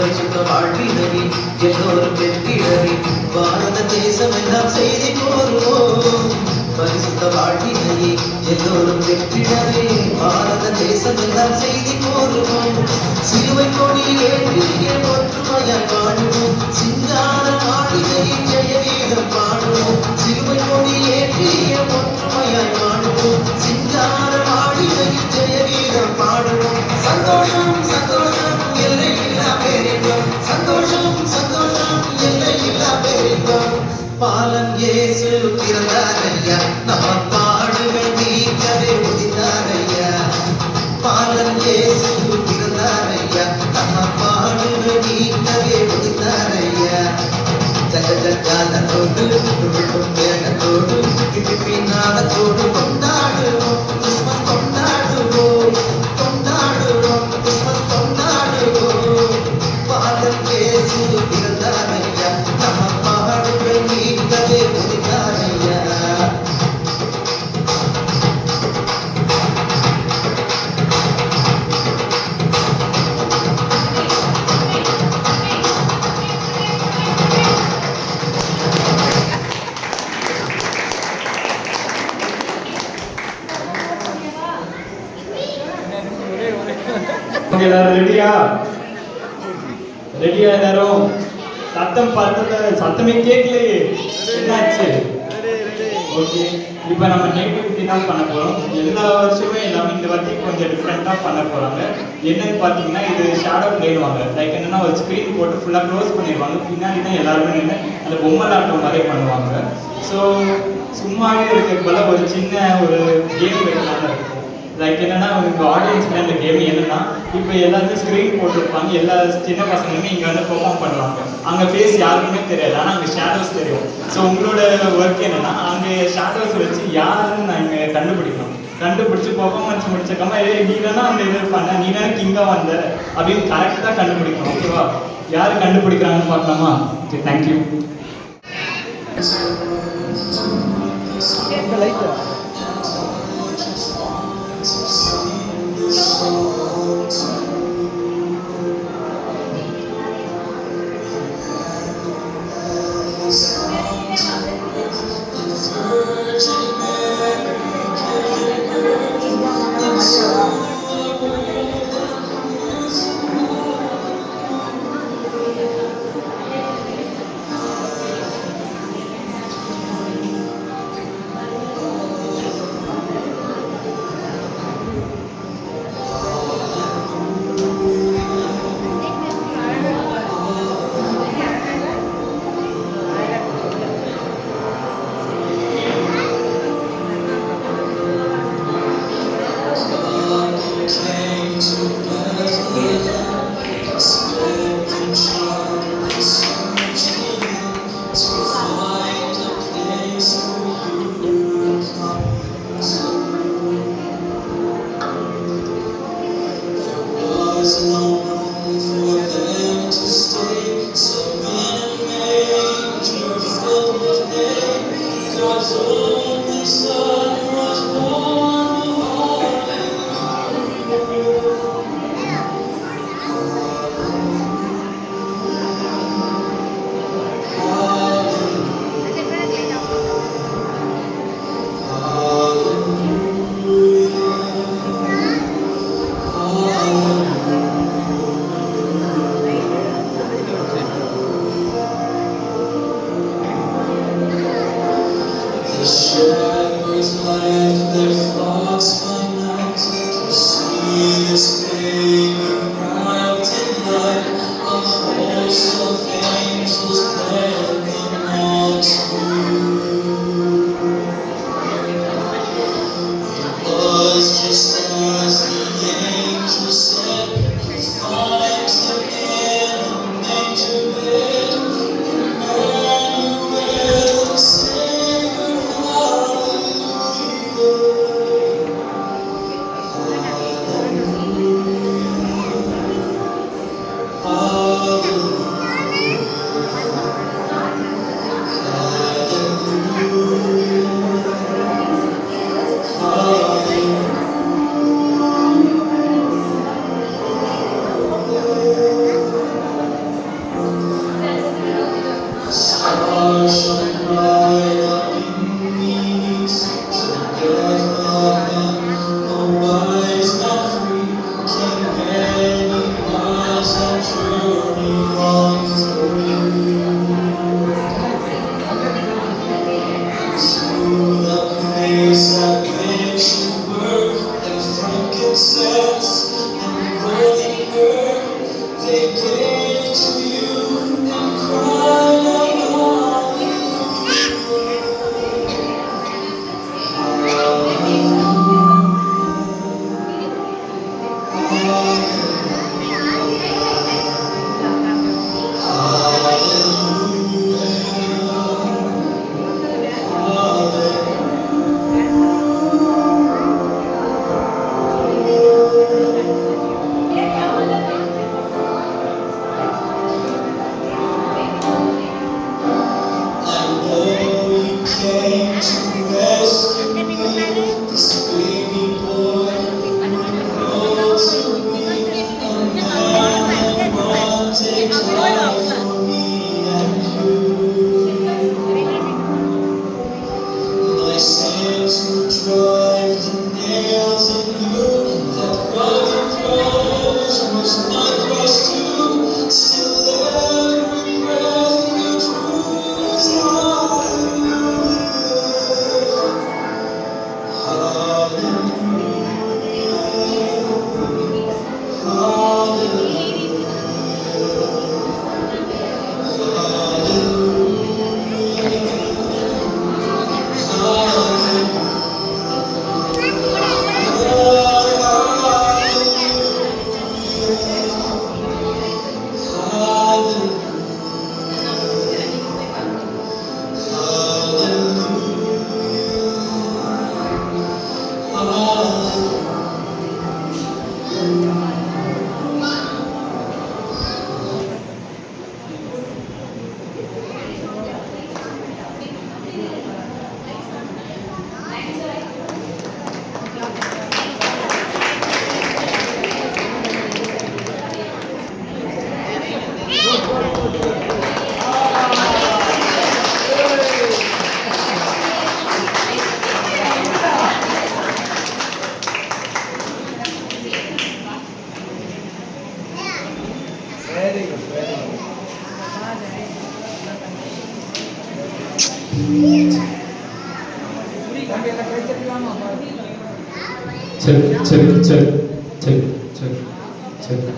பரிசுத்த வாழ்வினரே எல்லோரும் பெற்றிடவே பாரத தேசம் எல்லாம் செய்தி போருவோம். பரிசுத்த வாழ்வினரே எல்லோரும் பெற்றிடவே பாரத தேசம் எல்லாம் செய்தி போருவோம். சிலுவை கொடி ஏற்றிய ஒற்றுமையாய் வாழுவோம். சிங்கார மாளிகையில் ஜெய வீரம் பாடுவோம். சிலுவை கொடி ஏற்றிய ஒற்றுமையாய் வாழுவோம். சிங்கார மாளிகையில் ஜெய வீரம் பாடுவோம். சந்தோஷம் சந்தோஷம் எல்லை இல்லா பேரின்பம். சந்தோஷம் சந்தோஷம் எல்லை இல்லா பேரின்பம். பாலன் இயேசு பிறந்தாரையா நம்ம பாடுகள் நீக்கவே உதித்தாரையா. பாலன் இயேசு பிறந்தாரையா நம்ம பாடுகள் நீக்கவே உதித்தாரையா. ஜகஜகாலத்தோடு வேடத்தோடு பின்னாலத்தோடு கொண்டாடுவோம். கிறிஸ்மஸ் கொண்டாடுவோம் கொண்டாடுவோம் கிறிஸ்மஸ் கொண்டாடுவோம். பாலன் இயேசு பிறந்தாரையா நம்ம பாடுகள் நீக்கவே உதித்தாரையா. எல்லாரும் ரெடியா எல்லாரும்? சத்தம் பார்த்தத சத்தமே கேட்கலையே, என்னாச்சு? ஓகே, இப்போ நம்ம நேட்டிவிட்டி தான் பண்ண போகிறோம். எல்லா வருஷமே எல்லாமே இந்த வாட்டி கொஞ்சம் டிஃப்ரெண்ட்டாக பண்ண போகிறாங்க. என்னன்னு பார்த்தீங்கன்னா, இது ஷேடோ பிளேடுவாங்க. லைக் என்னன்னா, ஒரு ஸ்க்ரீன் போட்டு ஃபுல்லாக க்ளோஸ் பண்ணிடுவாங்க. பின்னாடி தான் எல்லாருமே நின்று அந்த பொம்மலாட்டம் மாதிரி பண்ணுவாங்க. ஸோ சும்மாவே இருக்கிறதுக்குள்ள ஒரு சின்ன ஒரு கேம் வைக்கலாம்னு இருக்கும். லைக் என்னன்னா, உங்க ஆடியன்ஸ்க்கு அந்த கேம் என்னன்னா, இப்போ எல்லாருமே ஸ்க்ரீன் போட்டுருப்பாங்க. எல்லா சின்ன பசங்களுமே இங்கே வந்து பெர்ஃபார்ம் பண்ணுவாங்க. அங்கே ஃபேஸ் யாருக்குமே தெரியாது, ஆனால் அங்கே ஷேடோஸ் தெரியும். ஸோ உங்களோட ஒர்க் என்னன்னா, அங்கே ஷேடோஸ் வச்சு யாருன்னு நாங்கள் கண்டுபிடிக்கணும். கண்டுபிடிச்சி பெர்ஃபார்மன்ஸ் முடிச்சக்கமா, நீ தானே அந்த இது பண்ண, நீ தானே கிங்காக வந்த அப்படின்னு கரெக்டாக கண்டுபிடிக்கணும். ஓகேவா? யார் கண்டுபிடிக்கிறாங்கன்னு பார்க்கலாமா? Okay, thank you. Check check check check check check.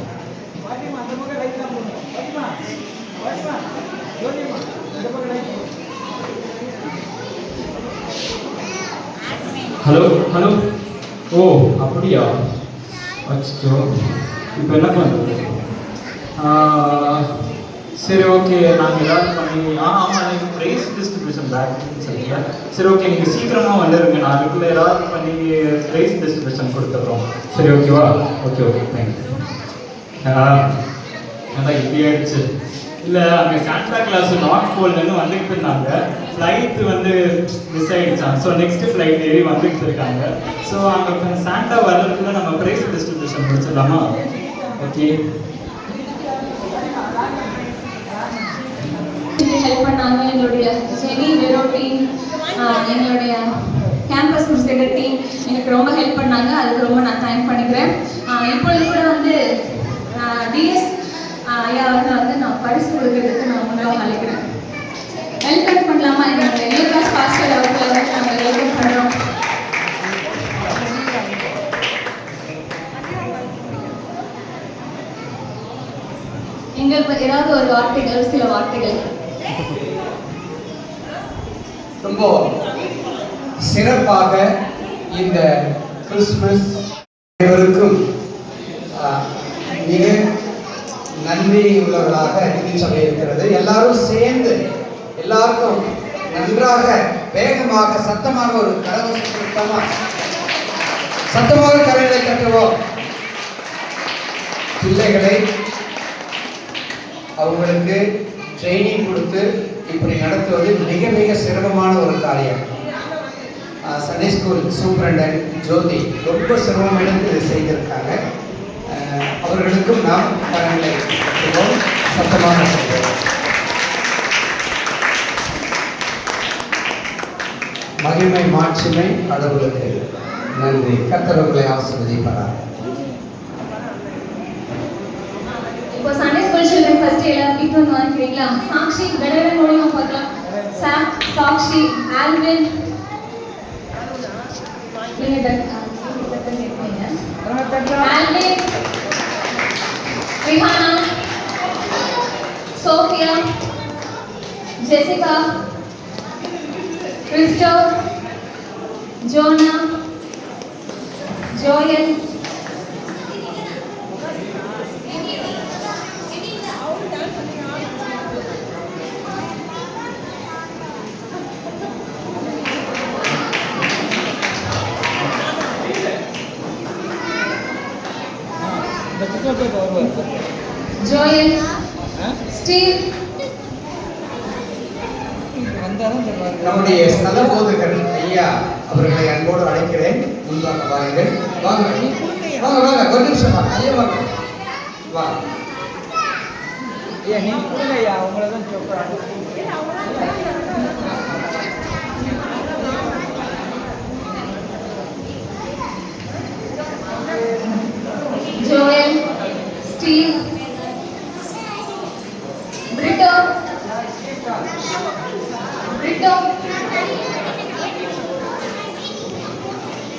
Hello hello. ஓ அப்படியா? அச்சோ, இப்போ என்ன பண்ணுறது? சரி ஓகே, நாங்கள் ஏதாவது பண்ணி ஆமாம் எனக்கு ப்ரைஸ் டிஸ்ட்ரிபியூஷன் பேக்னு சொல்லுங்க. சரி ஓகே, நீங்கள் சீக்கிரமாக வந்துடுங்க, நான் அதுக்குள்ளே ஏதாவது பண்ணி ப்ரைஸ் டிஸ்ட்ரிபியூஷன் கொடுத்துட்றோம். சரி ஓகேவா? Okay okay thank you. அதான் இப்படி ஆயிடுச்சு. இல்லை அங்கே சாண்டா கிளாஸ் நார்த் போல்லேருந்து வந்துட்டு இருந்தாங்க, ஃப்ளைட்டு வந்து மிஸ் ஆகிடுச்சான். ஸோ நெக்ஸ்ட்டு ஃப்ளைட் ஏறி வந்துட்டு இருக்காங்க. ஸோ அங்கே சாண்டா வர்றதுக்குள்ள நம்ம ப்ரைஸ் டிஸ்ட்ரிபியூஷன் முடிச்சிடலாமா? ஓகே. ஹெல்ப் பண்ணாங்க எங்களுடைய ஜெனி வெரோ டீம், எங்களுடைய கேம்பஸ் மிஸ்டேக்கர் டீம் எனக்கு ரொம்ப ஹெல்ப் பண்ணாங்க. அதுக்கு ரொம்ப நான் தேங்க் பண்ணிக்கிறேன். இப்பொழுது கூட வந்து டிஎஸ் ஐயா வந்து நான் பரிசு கொடுக்கறதுக்கு நான் முன்னாடி அழைக்கிறேன். வெல்கம் பண்ணலாமா? எங்களுடைய நியூ கிளாஸ் பாஸ்டர் அவர்களை வந்து நாங்கள் வெல்கம் பண்ணுறோம். எங்களுக்கு ஏதாவது ஒரு வார்த்தைகள், சில வார்த்தைகள். ரொம்ப சிறப்பாக இந்த கிறிஸ்துமஸ் அனைவருக்கும் மிக நன்றி உள்ளவர்களாக திருச்சபை இருக்கிறது. எல்லாரும் சேர்ந்து எல்லாருக்கும் நன்றாக வேகமாக சத்தமாக ஒரு கடவுள் சத்தமாக கரைகளை கட்டுவோம். பிள்ளைகளை அவங்களுக்கு ட்ரைனிங் கொடுத்து இப்படி நடத்துவது மிக மிக சிரமமான ஒரு காரியம். சண்டே ஸ்கூல் சூப்பரண்டன் ஜோதி ரொம்ப சிரமம் எடுத்து இதை செய்திருக்காங்க. அவர்களுக்கும் நாம் பலன்களை சத்தமாக செய்வோம். மகிமை மாட்சிமை கடவுளுக்கு நன்றி. கர்த்தர் உங்களை ஆசீர்வதிப்பாராக. இப்போ சண்டே ஸ்கூல் சில்ட்ரன் ஃபர்ஸ்ட் எல்லாம் கிட்ட வந்து வாங்கிக்கிறீங்களா? சாக்ஷி கடவுளை மூலியமா பார்க்கலாம். சாம், சாக்ஷி, ஆல்வின், நீங்க Alvin, Rihanna, Sophia, Jessica, Christo, Jona, Joel, Joel, Steve, நம்முடைய நல்ல போதகர் ஐயா அவர்களை அன்போடு அழைக்கிறேன். முன்பாக வாருங்கள். வாங்க வாங்க வாங்க, ஒரு நிமிஷம் வாங்க ஐயா, வாங்க வாங்க ஐயா, நீங்க கொடுங்க ஐயா, உங்களை தான் சொல்றாங்க. Joel, Steve, Brito.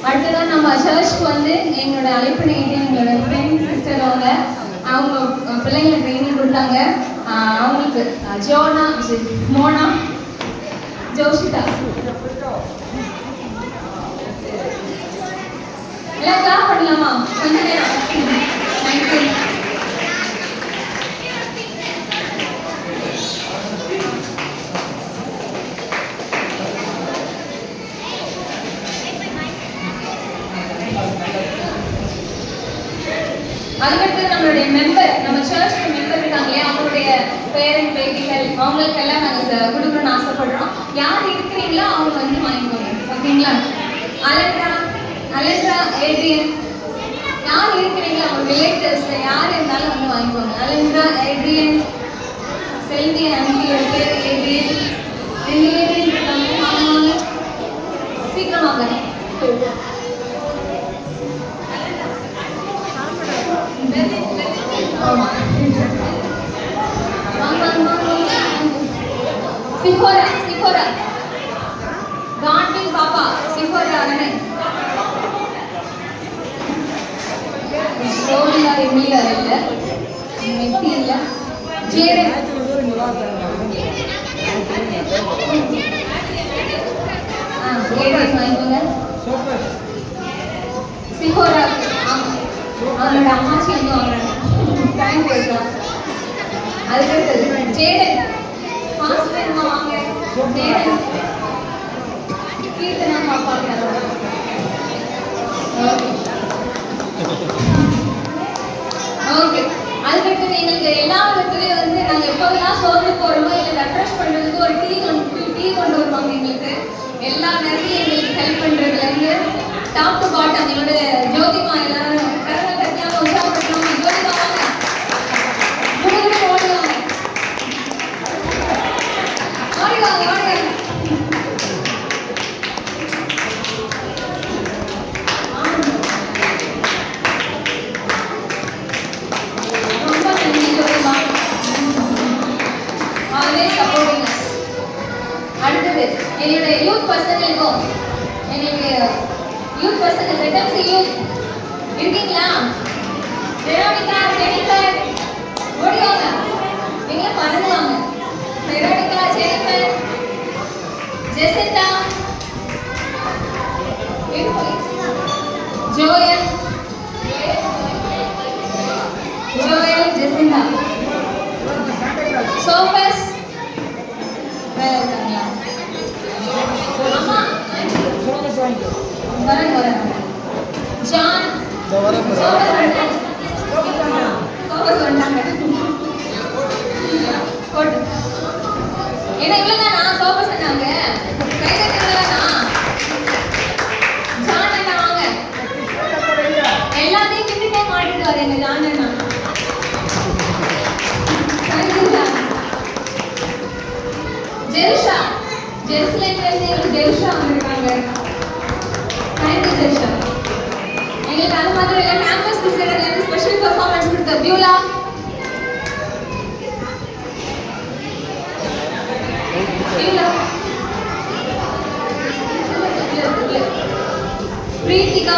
அடுத்ததான் நம்ம சர்ச்சுக்கு வந்து எங்களோட அழைப்பினை எங்களோட ஃப்ரெண்ட் சிஸ்டர் அவங்க பிள்ளைங்களுக்கு ட்ரைனிங் கொடுத்தாங்க. அவங்களுக்கு மோனா, ஜோஷிதா எல்லாம் கிளாப் பண்ணலாமா? கொஞ்ச நேரம். தேங்க்யூ. அதுக்கடுத்து நம்மளுடைய மெம்பர், நம்ம சர்ச்சுக்கு மெம்பர் இருக்காங்க இல்லையா, அவங்களுடைய பேரண்ட் பேட்டிகள் அவங்களுக்கெல்லாம் நாங்கள் கொடுக்கணும்னு ஆசைப்படுறோம். யார் இருக்கிறீங்களோ அவங்க வந்து வாங்கிக்கோங்க, ஓகேங்களா? அலெக்ரா, ஏட்ரியன், யார் இருக்கிறீங்களோ அவங்க ரிலேட்டிவ்ஸ்ல யார் இருந்தாலும் வந்து வாங்கிக்கோங்க. அலெக்ரா, ஏட்ரியன், செல்வி ஆண்டியோட பேர் ஏட்ரியன், ஏட்ரியன் இருக்காங்க. வாங்க சீக்கிரம் வாங்க. சிஃபோரா காட்வின் பாப்பா, சிஃபோரா அரணை, ரோலியா எமிலியா இல்ல, மெட்டி இல்ல, ஜேரன், ஏடிஎஸ் வாங்கிக்கோங்க. சிஃபோரா அவங்களோட அம்மாச்சி வந்து வாங்குறாங்க. Thank you. அதுக்கடுத்தது ஜேடன், ஃபாஸ்ட் வேணுமா வாங்க. ஜேடன், கீர்த்தனா பாப்பா. ஓகே. அதுக்கடுத்து எங்களுக்கு எல்லா விதத்துலையும் வந்து நாங்கள் எப்போதெல்லாம் சோர்ந்து போகிறோமோ இல்லை ரெஃப்ரெஷ் பண்ணுறதுக்கு ஒரு டீ கொண்டு வருவாங்க. எங்களுக்கு எல்லா நேரத்தையும் எங்களுக்கு ஹெல்ப் பண்ணுறதுலேருந்து டாப் டு பாட்டம் எங்களோட ஜோதிமா எல்லாரும் கரங்களை கட்டியாமல் உற்சாகப்படுத்துவாங்க. ஜோதிமா வாங்க, முழுவதும் ஓடுவாங்க, ஓடுவாங்க. ரொம்ப நன்றி ஜோதிமா, ஆல்வேஸ் சப்போர்ட்டிங் அஸ். அடுத்தது என்னுடைய யூத் பர்சனலுக்கும் எங்களுக்கு யூத் பர்சன் ரெட்டம்ஸ் யூத் இருக்கீங்களா? வெரோனிகா, ஜெனிஃபர் ஓடிவாங்க, எங்களை மறந்துவாங்க. Veronica, Jennifer, Jacintha, Joel, Jacintha, சோபஸ் அம்மா வரேன். ஜான், சோபஸ் வந்துட்டாங்க. போட்டு ஏன்னா இவ்வளோதானா சோபஸ் சொன்னாங்க. கை தட்டுறதுலனா ஜான் அண்ணா வாங்க. எல்லாத்தையும் கிட்டே மாட்டிட்டு வரேங்க ஜான் அண்ணா. ஜெருஷா, ஜெருசலேம்ல இருந்து ஜெருஷா வந்திருக்காங்க. Thank you Jerusha. எங்களுக்கு அது மாதிரி இல்லை, கேம்பஸ் கிறிஸ்டியன்ல இருந்து ஸ்பெஷல் பெர்ஃபார்மன்ஸ் கொடுத்த பியூலா, பிரீத்திகா,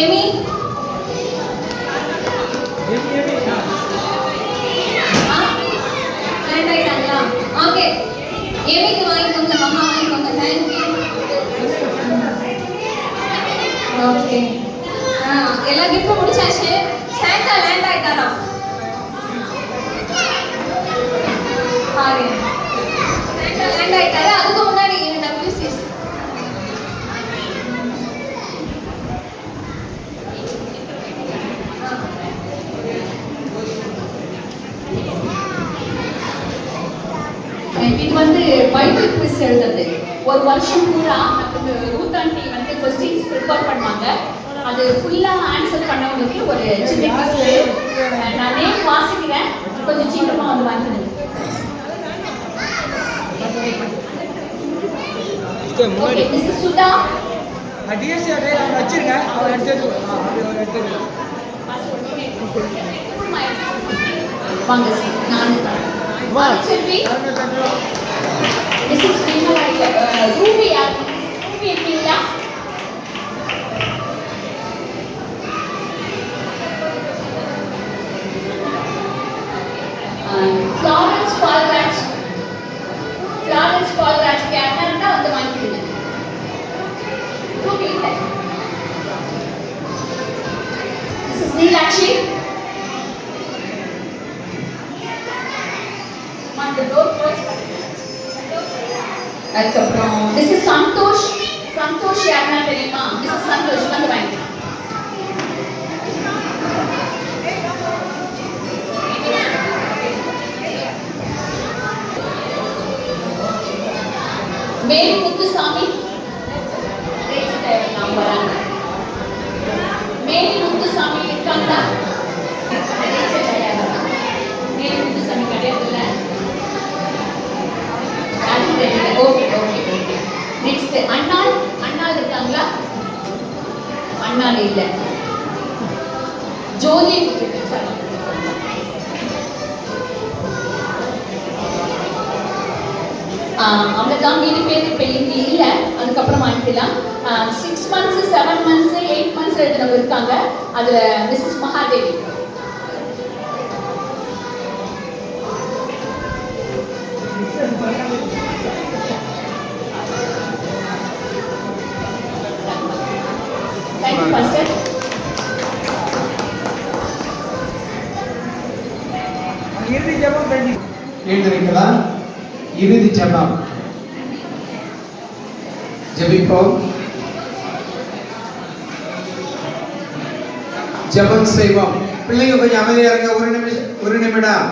எமி, ஓகே. எமிக்கு வாங்கிக்கோங்க, மகா வாங்கிக்கோங்க. தேங்க்யூ. ஓகே, எல்லா கிஃப்டும் முடிச்சாச்சு. சாண்டா லேண்ட் ஆயிட்டாரா? சாண்டா லேண்ட் ஆயிட்டாரு. அதுக்கு முன்னாடி WCS வந்து பைபிள் குவிஸ் எழுதுறது. ஒரு வருஷம் பூரா நமக்கு ரூத் ஆண்டி வந்து கொஸ்டின்ஸ் ப்ரிப்பேர் பண்ணுவாங்க. அது ஃபுல்லாக ஆன்சர் பண்ணவங்களுக்கு ஒரு சின்ன கிஃப்ட். நான் நேம் வாசிக்கிறேன், கொஞ்சம் சீக்கிரமாக வந்து வாங்கிடுங்க. ஓகே, மிஸ்டர் சுதா டிஎஸ்சி வச்சிருங்க, அவர் எடுத்து வாங்க சார். நான் செல்வி மிஸ்ஸஸ் ரூபி இருக்கீங்களா? ஃப்ளாரன்ஸ் பால்ராஜ் யாருன்னா இருந்தால் வந்து வாங்கிடுங்க. ரூபி இல்லை. மிஸ்ஸஸ் நீலாட்சி அதுக்கப்புறம் மிஸ்ஸஸ் சந்தோஷ் யாருன்னா தெரியுமா? மிஸ்ஸஸ் சந்தோஷ் வந்து வாங்கிக்கலாம். மேரி முத்துசாமி வராங்க. மேரி முத்துசாமி இருக்காங்களா? மேரி முத்துசாமி கிடையாதுல்ல. ஓகே. நெக்ஸ்ட் அண்ணாள் இருக்காங்களா? அண்ணாள் இல்ல. ஜோதி அவ்வளோதான். மீதி பேர் இப்போ இங்கே இல்லை, அதுக்கப்புறம் வாங்கிக்கலாம். 6 months 7 months 8 months எழுதினவங்க இருக்காங்க. அதில் மிஸ்ஸஸ் மகாதேவி. Thank you pastor. இறுதி ஜெபம் எழுந்திருக்கலாம். இறுதி ஜெபம் ஜெபிப்போம். ஜெபம் செய்வோம். பிள்ளைங்க கொஞ்சம் அமைதியா இருங்க. ஒரு நிமிடம்.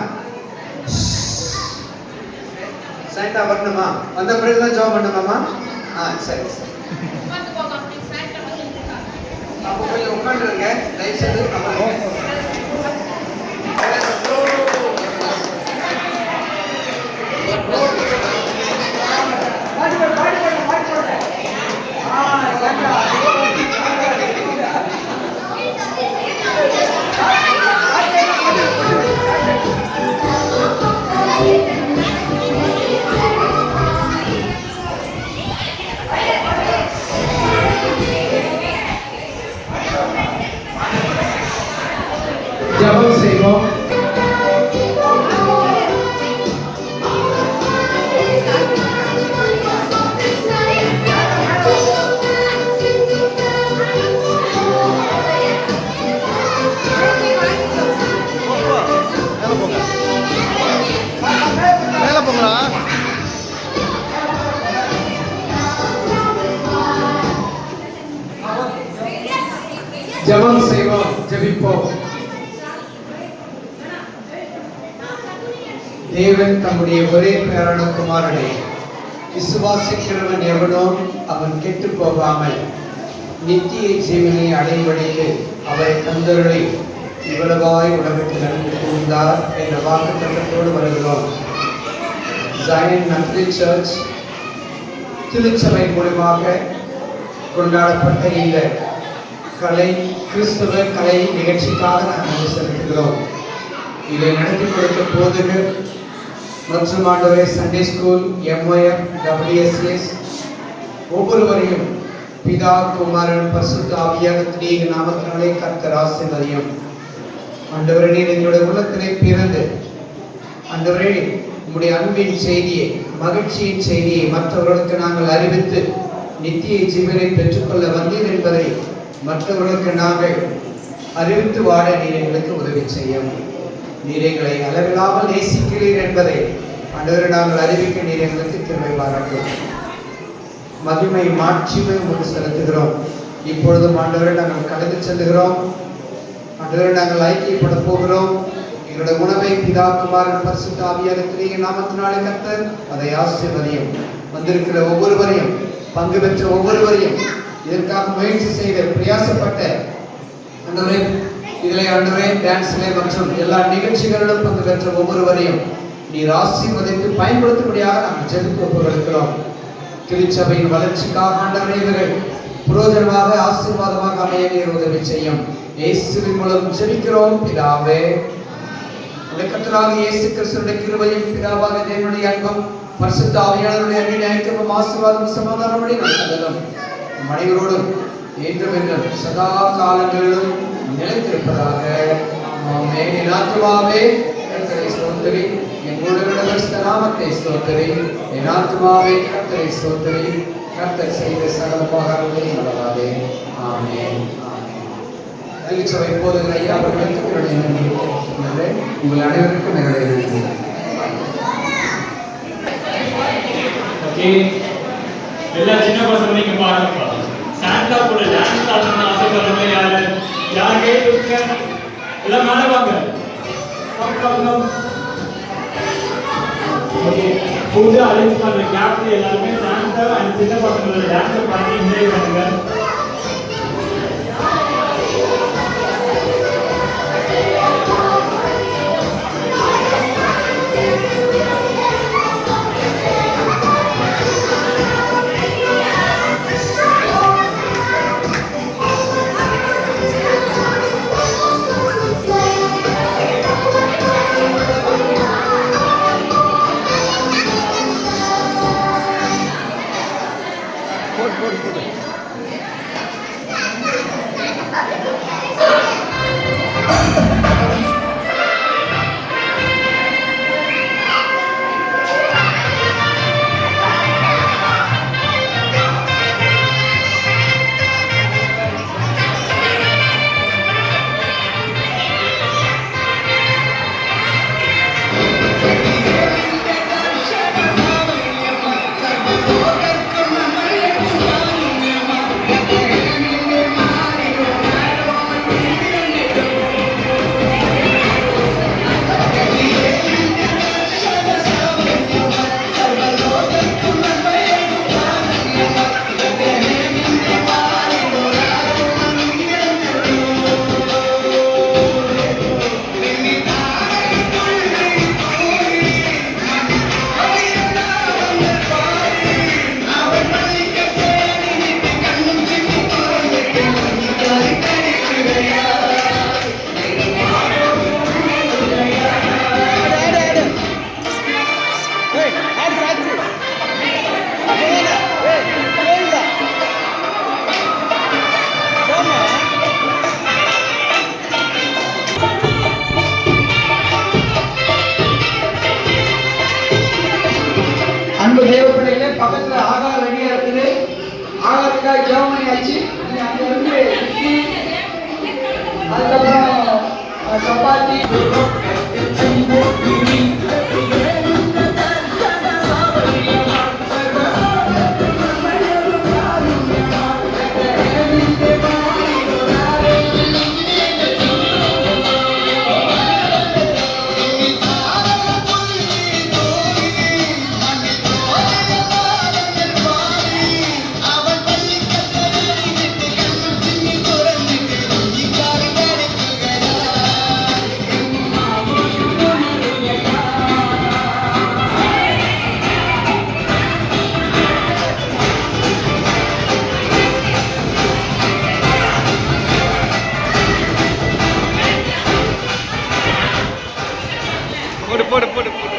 சைட்டா வரணுமா? வந்த பிறகுதான் ஜெபம் பண்ணுமாமா? சரி. அப்போ கொஞ்சம் உட்காந்துருங்க தயவு செய்து. ஜெபம் செய்வோம். ஜெபம் செய்வோம். ஜெபிப்போம். தேவன் தம்முடைய ஒரே பேரான குமாரனை விசுவாசிக்கிறவன் எவனோ அவன் கெட்டு போகாமல் நித்திய ஜீவனை அடைவடைக்கு அவரை தந்தருளை இவ்வளவாய் உலகத்தில் அன்பு கூர்ந்தார் என்ற வாக்குத்தத்தத்தோடு வருகிறோம். ஜாயன் மெத்தடிஸ்ட் சர்ச் திருச்சபை மூலமாக கொண்டாடப்பட்ட இந்த கிறிஸ்தவ கலை நிகழ்ச்சிக்காக நாங்கள் செலுத்துகிறோம். இதை நடத்தி கொடுத்த போதுக்கு மற்றும் ஆண்டவரே சண்டே ஸ்கூல், MOF, WSS ஒவ்வொருவரையும் பிதா குமாரன் பரிசுத்த ஆவியானவருடைய நாமத்தினாலே கர்த்தர் ஆசீர்வதியும். ஆண்டவரே, நீர் எங்களுடைய உள்ளத்திலே பிறந்து ஆண்டவரே உம்முடைய அன்பின் செய்தியை, மகிழ்ச்சியின் செய்தியை மற்றவர்களுக்கு நாங்கள் அறிவித்து நித்திய ஜீவனை பெற்றுக்கொள்ள வந்தீர் என்பதை மற்றவர்களுக்கு நாங்கள் அறிவித்து வாழ நீர் எங்களுக்கு உதவி செய்யும். நீர் எங்களை அளவில்லாமல் நேசிக்கிறீர் என்பதை ஆண்டவரே நாங்கள் அறிவிக்க நீர் எங்களுக்கு கிருபை பாராட்டும். மகிமை மாட்சிமை உங்களுக்கு செலுத்துகிறோம். இப்பொழுதும் ஆண்டவரே நாங்கள் கடந்து செல்லுகிறோம். ஆண்டவரே நாங்கள் ஐக்கியப்பட போகிறோம். எங்களுடைய உணவை பிதா குமாரன் பரிசுத்த ஆவியானவருடைய நாமத்தினாலே கர்த்தர் அதை ஆசீர்வதியும். வந்திருக்கிற ஒவ்வொருவரையும், பங்கு பெற்ற ஒவ்வொருவரையும், இதற்காக முயற்சி செய்த பிரயாசப்பட்ட ஆண்டவரே, இதிலே ஆண்டவரே டான்ஸ்லே மற்றும் எல்லா நிகழ்ச்சிகளிலும் பங்கு பெற்ற ஒவ்வொருவரையும் நீர் ஆசீர்வதித்து பயன்படுத்தும்படியாக நாங்கள் ஜெபிக்க ஒப்புக்கொடுக்கிறோம். திருச்சபையின் வளர்ச்சிக்காக ஆண்டவரே இவர்கள் புரோஜனமாக ஆசீர்வாதமாக அமைய நீர் உதவி செய்யும். இயேசுவின் மூலம் ஜெபிக்கிறோம் பிதாவே. கர்த்தராக இயேசு கிறிஸ்துவின் கிருபையும் பிதாவாகிய தேவனுடைய அன்பும் பரிசுத்த ஆவியானவருடைய அன்பின் ஐக்கியமும் ஆசீர்வாதமும் சமாதானமும் நல்லதும் நம் அனைவரோடும் என்றும் என்றும் சதா காலங்களிலும் நிலைத்திருப்பதாக. ஆமென். என் ஆத்துமாவே கர்த்தரை ஸ்தோத்திரி, என் முழு நாமத்தை ஸ்தோத்திரி. என் ஆத்துமாவே கர்த்தரை ஸ்தோத்திரி, கர்த்தர் செய்த சகல உபகாரங்களையும் மறவாதே. ஆமென். திருச்சபை போதுகிற ஐயா அவர்களுக்கு உங்கள் அனைவருக்கும் என்னுடைய நன்றி. ஓகே, எல்லா சின்ன பசங்க நீங்க பாருங்கப்பா. சாண்டா கூட டான்ஸ் ஆடணும்னு ஆசைப்படுறவங்க யாரு? யார் கேட்டு எல்லாம் மேலே வாங்க. ஓகே, ஃபுட் அரேஞ்ச் பண்ற கேப்ல எல்லாருமே சாண்டா அண்ட் சின்ன பசங்களோட டான்ஸ் பண்ணி என்ஜாய் பண்ணுங்க. அன்பு தேவ பிள்ளைகளே, பக்கத்துல ஆகாரம் ரெடியா இருக்குது. ஆகாரத்துக்காக ஜெபம் பண்ணியாச்சு. அங்க இருந்து அதுக்கப்புறம் சப்பாத்தி போடு போடு போடு போடு